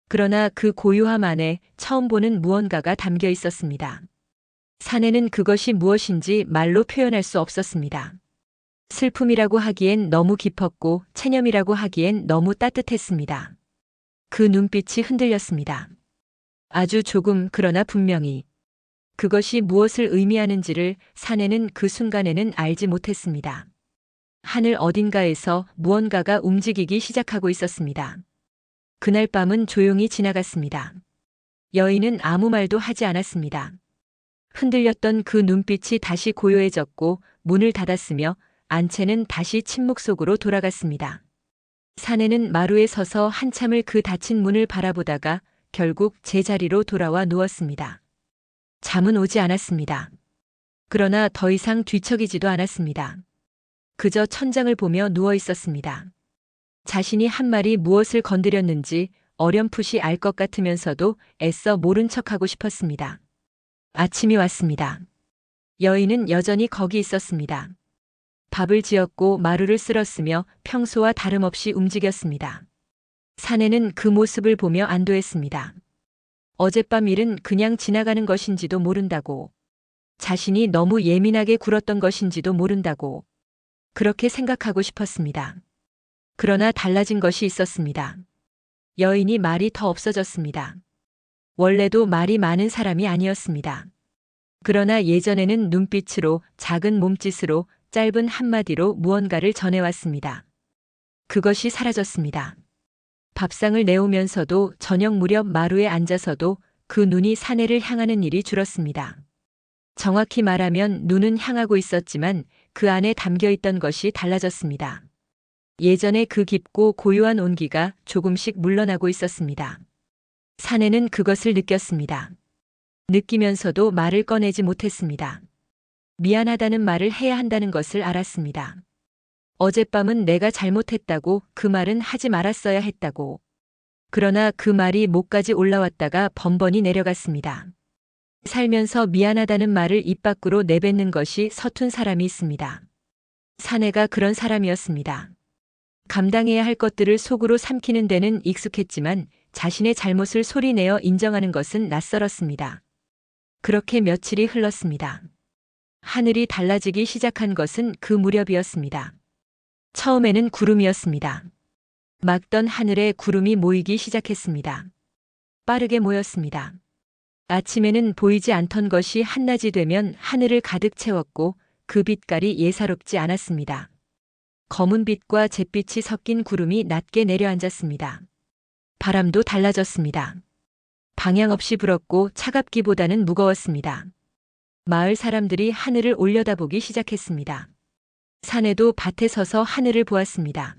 그러나 그 고요함 안에 처음 보는 무언가가 담겨 있었습니다. 사내는 그것이 무엇인지 말로 표현할 수 없었습니다. 슬픔이라고 하기엔 너무 깊었고 체념이라고 하기엔 너무 따뜻했습니다. 그 눈빛이 흔들렸습니다. 아주 조금, 그러나 분명히. 그것이 무엇을 의미하는지를 사내는 그 순간에는 알지 못했습니다. 하늘 어딘가에서 무언가가 움직이기 시작하고 있었습니다. 그날 밤은 조용히 지나갔습니다. 여인은 아무 말도 하지 않았습니다. 흔들렸던 그 눈빛이 다시 고요해졌고 문을 닫았으며 안채는 다시 침묵 속으로 돌아갔습니다. 사내는 마루에 서서 한참을 그 닫힌 문을 바라보다가 결국 제자리로 돌아와 누웠습니다. 잠은 오지 않았습니다. 그러나 더 이상 뒤척이지도 않았습니다. 그저 천장을 보며 누워 있었습니다. 자신이 한 말이 무엇을 건드렸는지 어렴풋이 알 것 같으면서도 애써 모른 척하고 싶었습니다. 아침이 왔습니다. 여인은 여전히 거기 있었습니다. 밥을 지었고 마루를 쓸었으며 평소와 다름없이 움직였습니다. 사내는 그 모습을 보며 안도했습니다. 어젯밤 일은 그냥 지나가는 것인지도 모른다고. 자신이 너무 예민하게 굴었던 것인지도 모른다고. 그렇게 생각하고 싶었습니다. 그러나 달라진 것이 있었습니다. 여인이 말이 더 없어졌습니다. 원래도 말이 많은 사람이 아니었습니다. 그러나 예전에는 눈빛으로, 작은 몸짓으로, 짧은 한마디로 무언가를 전해왔습니다. 그것이 사라졌습니다. 밥상을 내오면서도 저녁 무렵 마루에 앉아서도 그 눈이 사내를 향하는 일이 줄었습니다. 정확히 말하면 눈은 향하고 있었지만 그 안에 담겨 있던 것이 달라졌습니다. 예전에 그 깊고 고요한 온기가 조금씩 물러나고 있었습니다. 사내는 그것을 느꼈습니다. 느끼면서도 말을 꺼내지 못했습니다. 미안하다는 말을 해야 한다는 것을 알았습니다. 어젯밤은 내가 잘못했다고, 그 말은 하지 말았어야 했다고. 그러나 그 말이 목까지 올라왔다가 번번이 내려갔습니다. 살면서 미안하다는 말을 입 밖으로 내뱉는 것이 서툰 사람이 있습니다. 사내가 그런 사람이었습니다. 감당해야 할 것들을 속으로 삼키는 데는 익숙했지만 자신의 잘못을 소리내어 인정하는 것은 낯설었습니다. 그렇게 며칠이 흘렀습니다. 하늘이 달라지기 시작한 것은 그 무렵이었습니다. 처음에는 구름이었습니다. 맑던 하늘에 구름이 모이기 시작했습니다. 빠르게 모였습니다. 아침에는 보이지 않던 것이 한낮이 되면 하늘을 가득 채웠고 그 빛깔이 예사롭지 않았습니다. 검은 빛과 잿빛이 섞인 구름이 낮게 내려앉았습니다. 바람도 달라졌습니다. 방향 없이 불었고 차갑기보다는 무거웠습니다. 마을 사람들이 하늘을 올려다보기 시작했습니다. 사내도 밭에 서서 하늘을 보았습니다.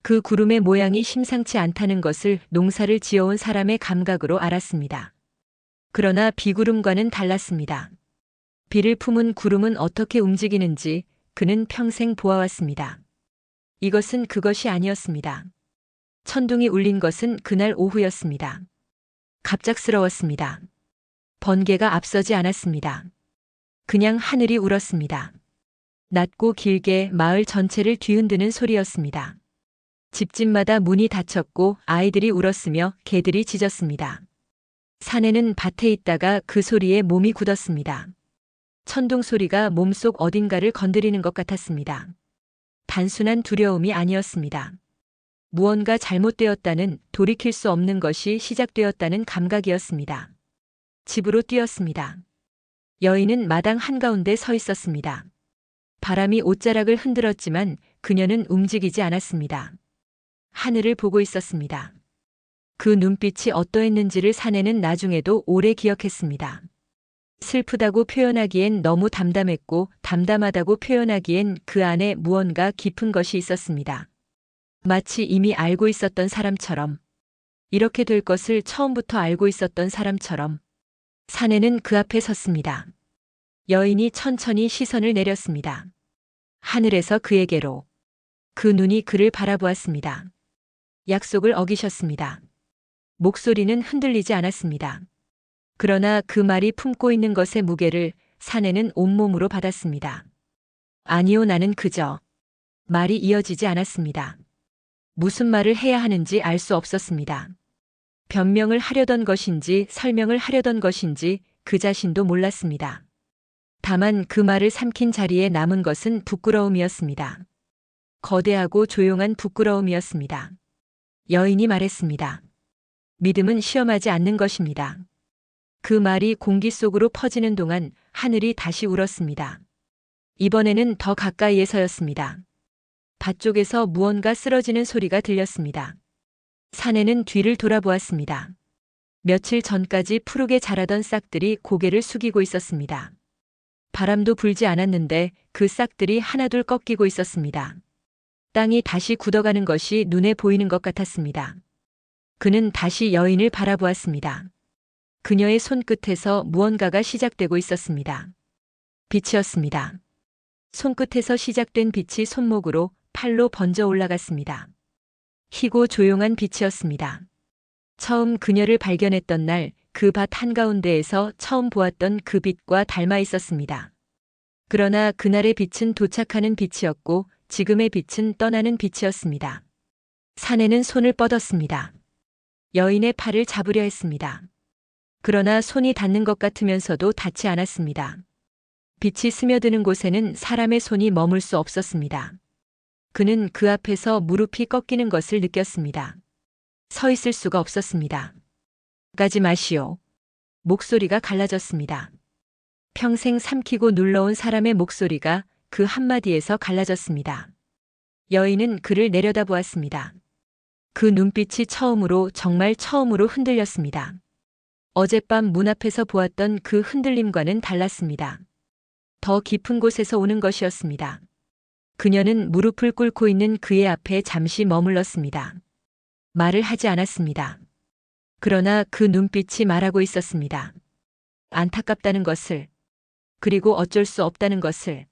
그 구름의 모양이 심상치 않다는 것을 농사를 지어온 사람의 감각으로 알았습니다. 그러나 비구름과는 달랐습니다. 비를 품은 구름은 어떻게 움직이는지 그는 평생 보아왔습니다. 이것은 그것이 아니었습니다. 천둥이 울린 것은 그날 오후였습니다. 갑작스러웠습니다. 번개가 앞서지 않았습니다. 그냥 하늘이 울었습니다. 낮고 길게 마을 전체를 뒤흔드는 소리였습니다. 집집마다 문이 닫혔고 아이들이 울었으며 개들이 짖었습니다. 사내는 밭에 있다가 그 소리에 몸이 굳었습니다. 천둥 소리가 몸속 어딘가를 건드리는 것 같았습니다. 단순한 두려움이 아니었습니다. 무언가 잘못되었다는, 돌이킬 수 없는 것이 시작되었다는 감각이었습니다. 집으로 뛰었습니다. 여인은 마당 한가운데 서 있었습니다. 바람이 옷자락을 흔들었지만 그녀는 움직이지 않았습니다. 하늘을 보고 있었습니다. 그 눈빛이 어떠했는지를 사내는 나중에도 오래 기억했습니다. 슬프다고 표현하기엔 너무 담담했고 담담하다고 표현하기엔 그 안에 무언가 깊은 것이 있었습니다. 마치 이미 알고 있었던 사람처럼, 이렇게 될 것을 처음부터 알고 있었던 사람처럼. 사내는 그 앞에 섰습니다. 여인이 천천히 시선을 내렸습니다. 하늘에서 그에게로. 그 눈이 그를 바라보았습니다. 약속을 어기셨습니다. 목소리는 흔들리지 않았습니다. 그러나 그 말이 품고 있는 것의 무게를 사내는 온몸으로 받았습니다. 아니요, 나는 그저. 말이 이어지지 않았습니다. 무슨 말을 해야 하는지 알 수 없었습니다. 변명을 하려던 것인지 설명을 하려던 것인지 그 자신도 몰랐습니다. 다만 그 말을 삼킨 자리에 남은 것은 부끄러움이었습니다. 거대하고 조용한 부끄러움이었습니다. 여인이 말했습니다. 믿음은 시험하지 않는 것입니다. 그 말이 공기 속으로 퍼지는 동안 하늘이 다시 울었습니다. 이번에는 더 가까이에서였습니다. 밭 쪽에서 무언가 쓰러지는 소리가 들렸습니다. 사내는 뒤를 돌아보았습니다. 며칠 전까지 푸르게 자라던 싹들이 고개를 숙이고 있었습니다. 바람도 불지 않았는데 그 싹들이 하나둘 꺾이고 있었습니다. 땅이 다시 굳어가는 것이 눈에 보이는 것 같았습니다. 그는 다시 여인을 바라보았습니다. 그녀의 손끝에서 무언가가 시작되고 있었습니다. 빛이었습니다. 손끝에서 시작된 빛이 손목으로, 팔로 번져 올라갔습니다. 희고 조용한 빛이었습니다. 처음 그녀를 발견했던 날 그 밭 한가운데에서 처음 보았던 그 빛과 닮아 있었습니다. 그러나 그날의 빛은 도착하는 빛이었고 지금의 빛은 떠나는 빛이었습니다. 사내는 손을 뻗었습니다. 여인의 팔을 잡으려 했습니다. 그러나 손이 닿는 것 같으면서도 닿지 않았습니다. 빛이 스며드는 곳에는 사람의 손이 머물 수 없었습니다. 그는 그 앞에서 무릎이 꺾이는 것을 느꼈습니다. 서 있을 수가 없었습니다. 가지 마시오. 목소리가 갈라졌습니다. 평생 삼키고 눌러온 사람의 목소리가 그 한마디에서 갈라졌습니다. 여인은 그를 내려다보았습니다. 그 눈빛이 처음으로, 정말 처음으로 흔들렸습니다. 어젯밤 문 앞에서 보았던 그 흔들림과는 달랐습니다. 더 깊은 곳에서 오는 것이었습니다. 그녀는 무릎을 꿇고 있는 그의 앞에 잠시 머물렀습니다. 말을 하지 않았습니다. 그러나 그 눈빛이 말하고 있었습니다. 안타깝다는 것을, 그리고 어쩔 수 없다는 것을.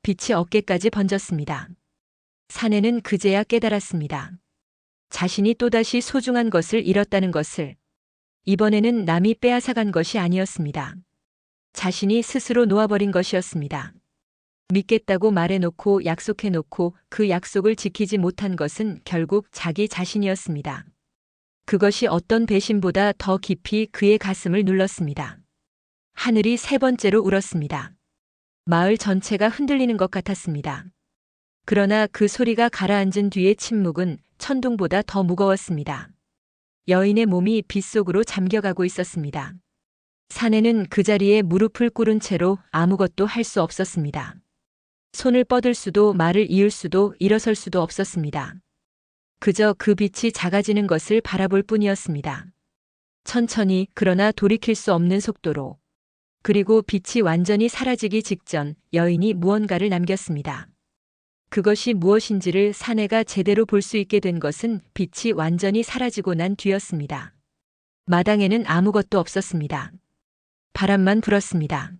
빛이 어깨까지 번졌습니다. 사내는 그제야 깨달았습니다. 자신이 또다시 소중한 것을 잃었다는 것을. 이번에는 남이 빼앗아간 것이 아니었습니다. 자신이 스스로 놓아버린 것이었습니다. 믿겠다고 말해놓고 약속해놓고 그 약속을 지키지 못한 것은 결국 자기 자신이었습니다. 그것이 어떤 배신보다 더 깊이 그의 가슴을 눌렀습니다. 하늘이 세 번째로 울었습니다. 마을 전체가 흔들리는 것 같았습니다. 그러나 그 소리가 가라앉은 뒤의 침묵은 천둥보다 더 무거웠습니다. 여인의 몸이 빗속으로 잠겨가고 있었습니다. 사내는 그 자리에 무릎을 꿇은 채로 아무것도 할 수 없었습니다. 손을 뻗을 수도 말을 이을 수도 일어설 수도 없었습니다. 그저 그 빛이 작아지는 것을 바라볼 뿐이었습니다. 천천히 그러나 돌이킬 수 없는 속도로. 그리고 빛이 완전히 사라지기 직전 여인이 무언가를 남겼습니다. 그것이 무엇인지를 사내가 제대로 볼 수 있게 된 것은 빛이 완전히 사라지고 난 뒤였습니다. 마당에는 아무것도 없었습니다. 바람만 불었습니다.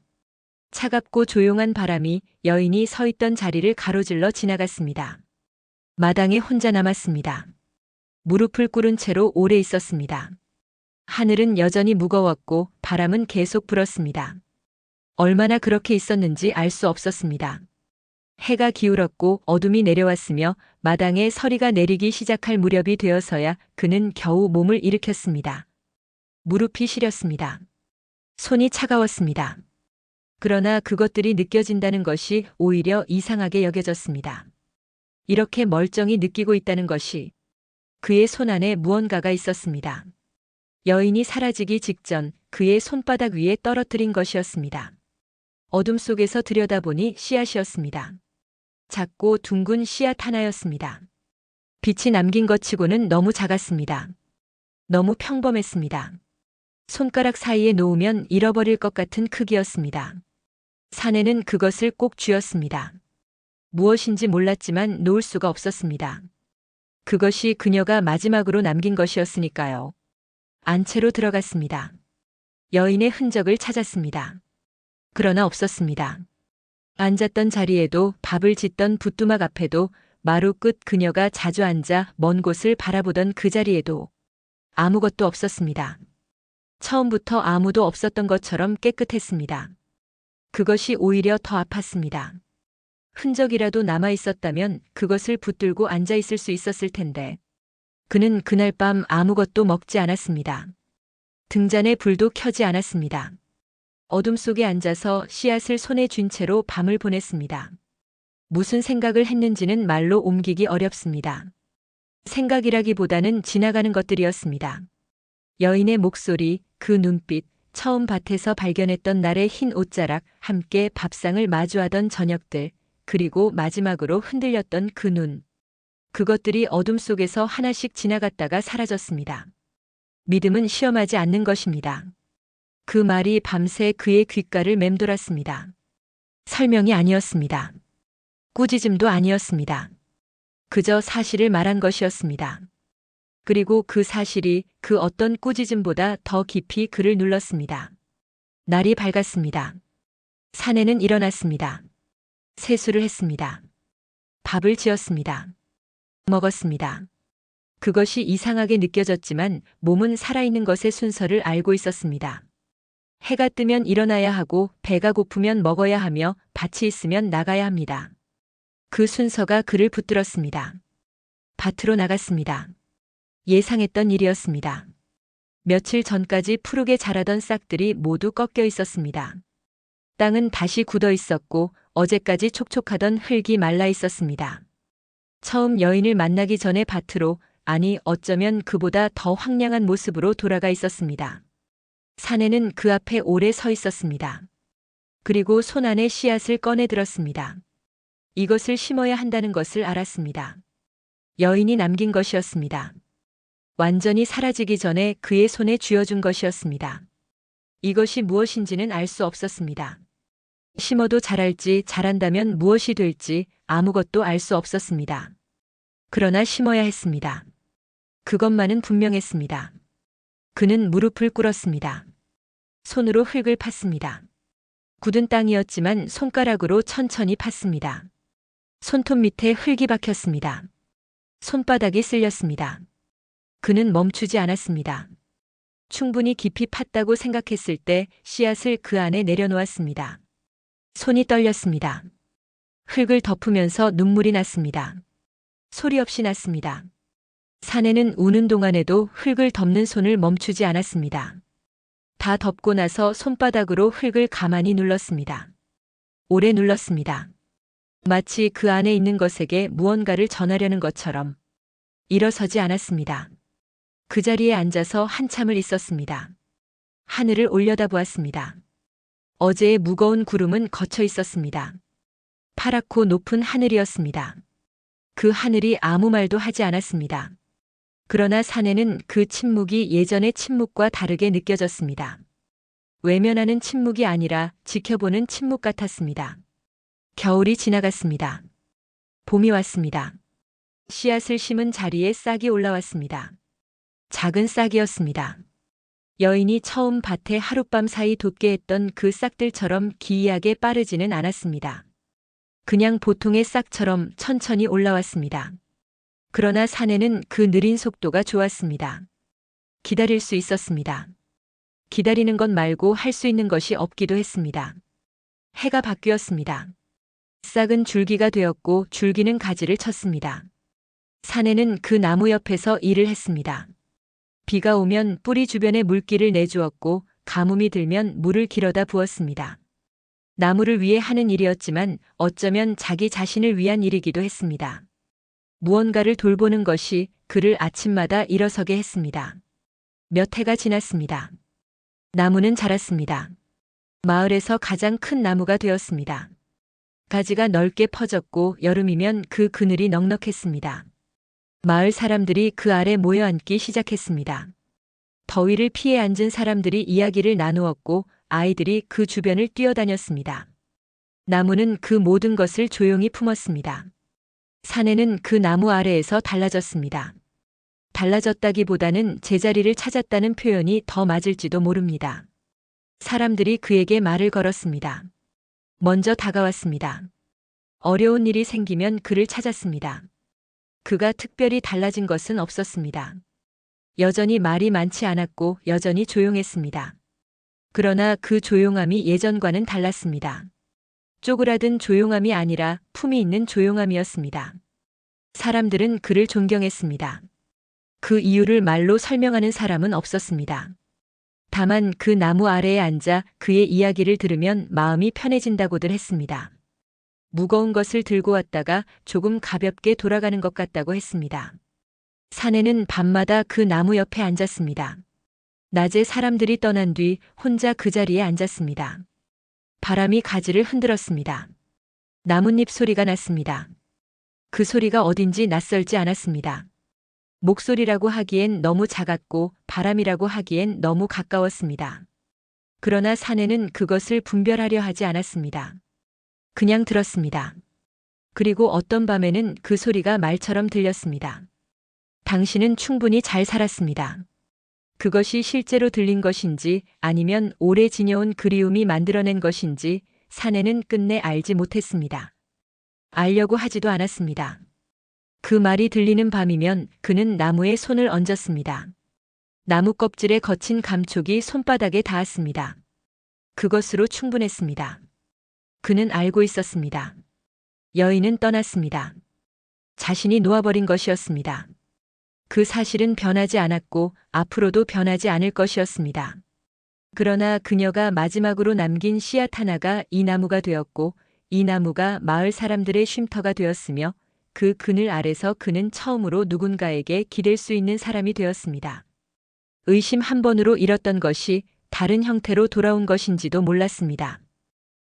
차갑고 조용한 바람이 여인이 서 있던 자리를 가로질러 지나갔습니다. 마당에 혼자 남았습니다. 무릎을 꿇은 채로 오래 있었습니다. 하늘은 여전히 무거웠고 바람은 계속 불었습니다. 얼마나 그렇게 있었는지 알 수 없었습니다. 해가 기울었고 어둠이 내려왔으며 마당에 서리가 내리기 시작할 무렵이 되어서야 그는 겨우 몸을 일으켰습니다. 무릎이 시렸습니다. 손이 차가웠습니다. 그러나 그것들이 느껴진다는 것이 오히려 이상하게 여겨졌습니다. 이렇게 멀쩡히 느끼고 있다는 것이 그의 손 안에 무언가가 있었습니다. 여인이 사라지기 직전 그의 손바닥 위에 떨어뜨린 것이었습니다. 어둠 속에서 들여다보니 씨앗이었습니다. 작고 둥근 씨앗 하나였습니다. 빛이 남긴 것 치고는 너무 작았습니다. 너무 평범했습니다. 손가락 사이에 놓으면 잃어버릴 것 같은 크기였습니다. 사내는 그것을 꼭 쥐었습니다. 무엇인지 몰랐지만 놓을 수가 없었습니다. 그것이 그녀가 마지막으로 남긴 것이었으니까요. 안채로 들어갔습니다. 여인의 흔적을 찾았습니다. 그러나 없었습니다. 앉았던 자리에도 밥을 짓던 부뚜막 앞에도 마루 끝 그녀가 자주 앉아 먼 곳을 바라보던 그 자리에도 아무것도 없었습니다. 처음부터 아무도 없었던 것처럼 깨끗했습니다. 그것이 오히려 더 아팠습니다. 흔적이라도 남아 있었다면 그것을 붙들고 앉아 있을 수 있었을 텐데. 그는 그날 밤 아무것도 먹지 않았습니다. 등잔에 불도 켜지 않았습니다. 어둠 속에 앉아서 씨앗을 손에 쥔 채로 밤을 보냈습니다. 무슨 생각을 했는지는 말로 옮기기 어렵습니다. 생각이라기보다는 지나가는 것들이었습니다. 여인의 목소리, 그 눈빛, 처음 밭에서 발견했던 날의 흰 옷자락, 함께 밥상을 마주하던 저녁들, 그리고 마지막으로 흔들렸던 그 눈. 그것들이 어둠 속에서 하나씩 지나갔다가 사라졌습니다. 믿음은 시험하지 않는 것입니다. 그 말이 밤새 그의 귓가를 맴돌았습니다. 설명이 아니었습니다. 꾸짖음도 아니었습니다. 그저 사실을 말한 것이었습니다. 그리고 그 사실이 그 어떤 꾸짖음보다 더 깊이 그를 눌렀습니다. 날이 밝았습니다. 사내는 일어났습니다. 세수를 했습니다. 밥을 지었습니다. 먹었습니다. 그것이 이상하게 느껴졌지만 몸은 살아있는 것의 순서를 알고 있었습니다. 해가 뜨면 일어나야 하고 배가 고프면 먹어야 하며 밭이 있으면 나가야 합니다. 그 순서가 그를 붙들었습니다. 밭으로 나갔습니다. 예상했던 일이었습니다. 며칠 전까지 푸르게 자라던 싹들이 모두 꺾여 있었습니다. 땅은 다시 굳어 있었고 어제까지 촉촉하던 흙이 말라 있었습니다. 처음 여인을 만나기 전에 밭으로, 아니 어쩌면 그보다 더 황량한 모습으로 돌아가 있었습니다. 사내는 그 앞에 오래 서 있었습니다. 그리고 손 안에 씨앗을 꺼내 들었습니다. 이것을 심어야 한다는 것을 알았습니다. 여인이 남긴 것이었습니다. 완전히 사라지기 전에 그의 손에 쥐어준 것이었습니다. 이것이 무엇인지는 알 수 없었습니다. 심어도 자랄지 자란다면 무엇이 될지 아무것도 알 수 없었습니다. 그러나 심어야 했습니다. 그것만은 분명했습니다. 그는 무릎을 꿇었습니다. 손으로 흙을 팠습니다. 굳은 땅이었지만 손가락으로 천천히 팠습니다. 손톱 밑에 흙이 박혔습니다. 손바닥이 쓸렸습니다. 그는 멈추지 않았습니다. 충분히 깊이 팠다고 생각했을 때 씨앗을 그 안에 내려놓았습니다. 손이 떨렸습니다. 흙을 덮으면서 눈물이 났습니다. 소리 없이 났습니다. 사내는 우는 동안에도 흙을 덮는 손을 멈추지 않았습니다. 다 덮고 나서 손바닥으로 흙을 가만히 눌렀습니다. 오래 눌렀습니다. 마치 그 안에 있는 것에게 무언가를 전하려는 것처럼. 일어서지 않았습니다. 그 자리에 앉아서 한참을 있었습니다. 하늘을 올려다보았습니다. 어제의 무거운 구름은 걷혀 있었습니다. 파랗고 높은 하늘이었습니다. 그 하늘이 아무 말도 하지 않았습니다. 그러나 사내는 그 침묵이 예전의 침묵과 다르게 느껴졌습니다. 외면하는 침묵이 아니라 지켜보는 침묵 같았습니다. 겨울이 지나갔습니다. 봄이 왔습니다. 씨앗을 심은 자리에 싹이 올라왔습니다. 작은 싹이었습니다. 여인이 처음 밭에 하룻밤 사이 돋게 했던 그 싹들처럼 기이하게 빠르지는 않았습니다. 그냥 보통의 싹처럼 천천히 올라왔습니다. 그러나 사내는 그 느린 속도가 좋았습니다. 기다릴 수 있었습니다. 기다리는 것 말고 할 수 있는 것이 없기도 했습니다. 해가 바뀌었습니다. 싹은 줄기가 되었고 줄기는 가지를 쳤습니다. 사내는 그 나무 옆에서 일을 했습니다. 비가 오면 뿌리 주변에 물기를 내주었고 가뭄이 들면 물을 길어다 부었습니다. 나무를 위해 하는 일이었지만 어쩌면 자기 자신을 위한 일이기도 했습니다. 무언가를 돌보는 것이 그를 아침마다 일어서게 했습니다. 몇 해가 지났습니다. 나무는 자랐습니다. 마을에서 가장 큰 나무가 되었습니다. 가지가 넓게 퍼졌고 여름이면 그 그늘이 넉넉했습니다. 마을 사람들이 그 아래 모여 앉기 시작했습니다. 더위를 피해 앉은 사람들이 이야기를 나누었고 아이들이 그 주변을 뛰어다녔습니다. 나무는 그 모든 것을 조용히 품었습니다. 사내는 그 나무 아래에서 달라졌습니다. 달라졌다기보다는 제자리를 찾았다는 표현이 더 맞을지도 모릅니다. 사람들이 그에게 말을 걸었습니다. 먼저 다가왔습니다. 어려운 일이 생기면 그를 찾았습니다. 그가 특별히 달라진 것은 없었습니다. 여전히 말이 많지 않았고 여전히 조용했습니다. 그러나 그 조용함이 예전과는 달랐습니다. 쪼그라든 조용함이 아니라 품이 있는 조용함이었습니다. 사람들은 그를 존경했습니다. 그 이유를 말로 설명하는 사람은 없었습니다. 다만 그 나무 아래에 앉아 그의 이야기를 들으면 마음이 편해진다고들 했습니다. 무거운 것을 들고 왔다가 조금 가볍게 돌아가는 것 같다고 했습니다. 사내는 밤마다 그 나무 옆에 앉았습니다. 낮에 사람들이 떠난 뒤 혼자 그 자리에 앉았습니다. 바람이 가지를 흔들었습니다. 나뭇잎 소리가 났습니다. 그 소리가 어딘지 낯설지 않았습니다. 목소리라고 하기엔 너무 작았고 바람이라고 하기엔 너무 가까웠습니다. 그러나 사내는 그것을 분별하려 하지 않았습니다. 그냥 들었습니다. 그리고 어떤 밤에는 그 소리가 말처럼 들렸습니다. 당신은 충분히 잘 살았습니다. 그것이 실제로 들린 것인지 아니면 오래 지녀온 그리움이 만들어낸 것인지 사내는 끝내 알지 못했습니다. 알려고 하지도 않았습니다. 그 말이 들리는 밤이면 그는 나무에 손을 얹었습니다. 나무 껍질에 거친 감촉이 손바닥에 닿았습니다. 그것으로 충분했습니다. 그는 알고 있었습니다. 여인은 떠났습니다. 자신이 놓아버린 것이었습니다. 그 사실은 변하지 않았고 앞으로도 변하지 않을 것이었습니다. 그러나 그녀가 마지막으로 남긴 씨앗 하나가 이 나무가 되었고 이 나무가 마을 사람들의 쉼터가 되었으며 그 그늘 아래서 그는 처음으로 누군가에게 기댈 수 있는 사람이 되었습니다. 의심 한 번으로 잃었던 것이 다른 형태로 돌아온 것인지도 몰랐습니다.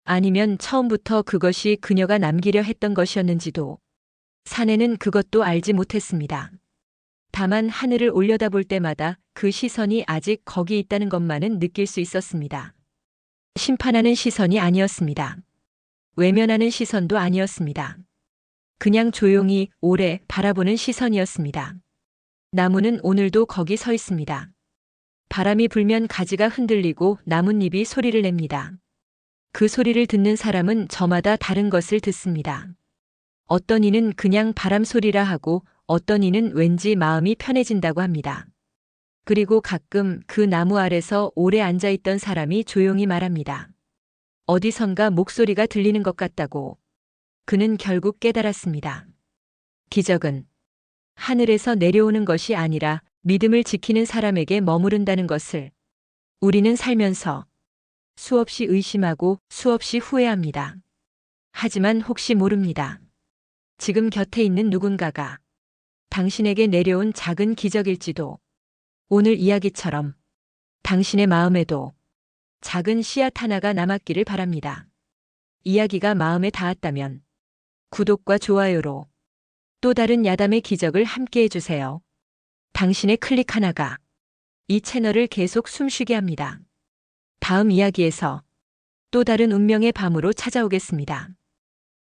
아니면 처음부터 그것이 그녀가 남기려 했던 것이었는지도. 사내는 그것도 알지 못했습니다. 다만 하늘을 올려다볼 때마다 그 시선이 아직 거기 있다는 것만은 느낄 수 있었습니다. 심판하는 시선이 아니었습니다. 외면하는 시선도 아니었습니다. 그냥 조용히 오래 바라보는 시선이었습니다. 나무는 오늘도 거기 서 있습니다. 바람이 불면 가지가 흔들리고 나뭇잎이 소리를 냅니다. 그 소리를 듣는 사람은 저마다 다른 것을 듣습니다. 어떤 이는 그냥 바람 소리라 하고 어떤 이는 왠지 마음이 편해진다고 합니다. 그리고 가끔 그 나무 아래서 오래 앉아있던 사람이 조용히 말합니다. 어디선가 목소리가 들리는 것 같다고. 그는 결국 깨달았습니다. 기적은 하늘에서 내려오는 것이 아니라 믿음을 지키는 사람에게 머무른다는 것을 우리는 살면서 수없이 의심하고 수없이 후회합니다. 하지만 혹시 모릅니다. 지금 곁에 있는 누군가가 당신에게 내려온 작은 기적일지도 오늘 이야기처럼 당신의 마음에도 작은 씨앗 하나가 남았기를 바랍니다. 이야기가 마음에 닿았다면 구독과 좋아요로 또 다른 야담의 기적을 함께 해주세요. 당신의 클릭 하나가 이 채널을 계속 숨쉬게 합니다. 다음 이야기에서 또 다른 운명의 밤으로 찾아오겠습니다.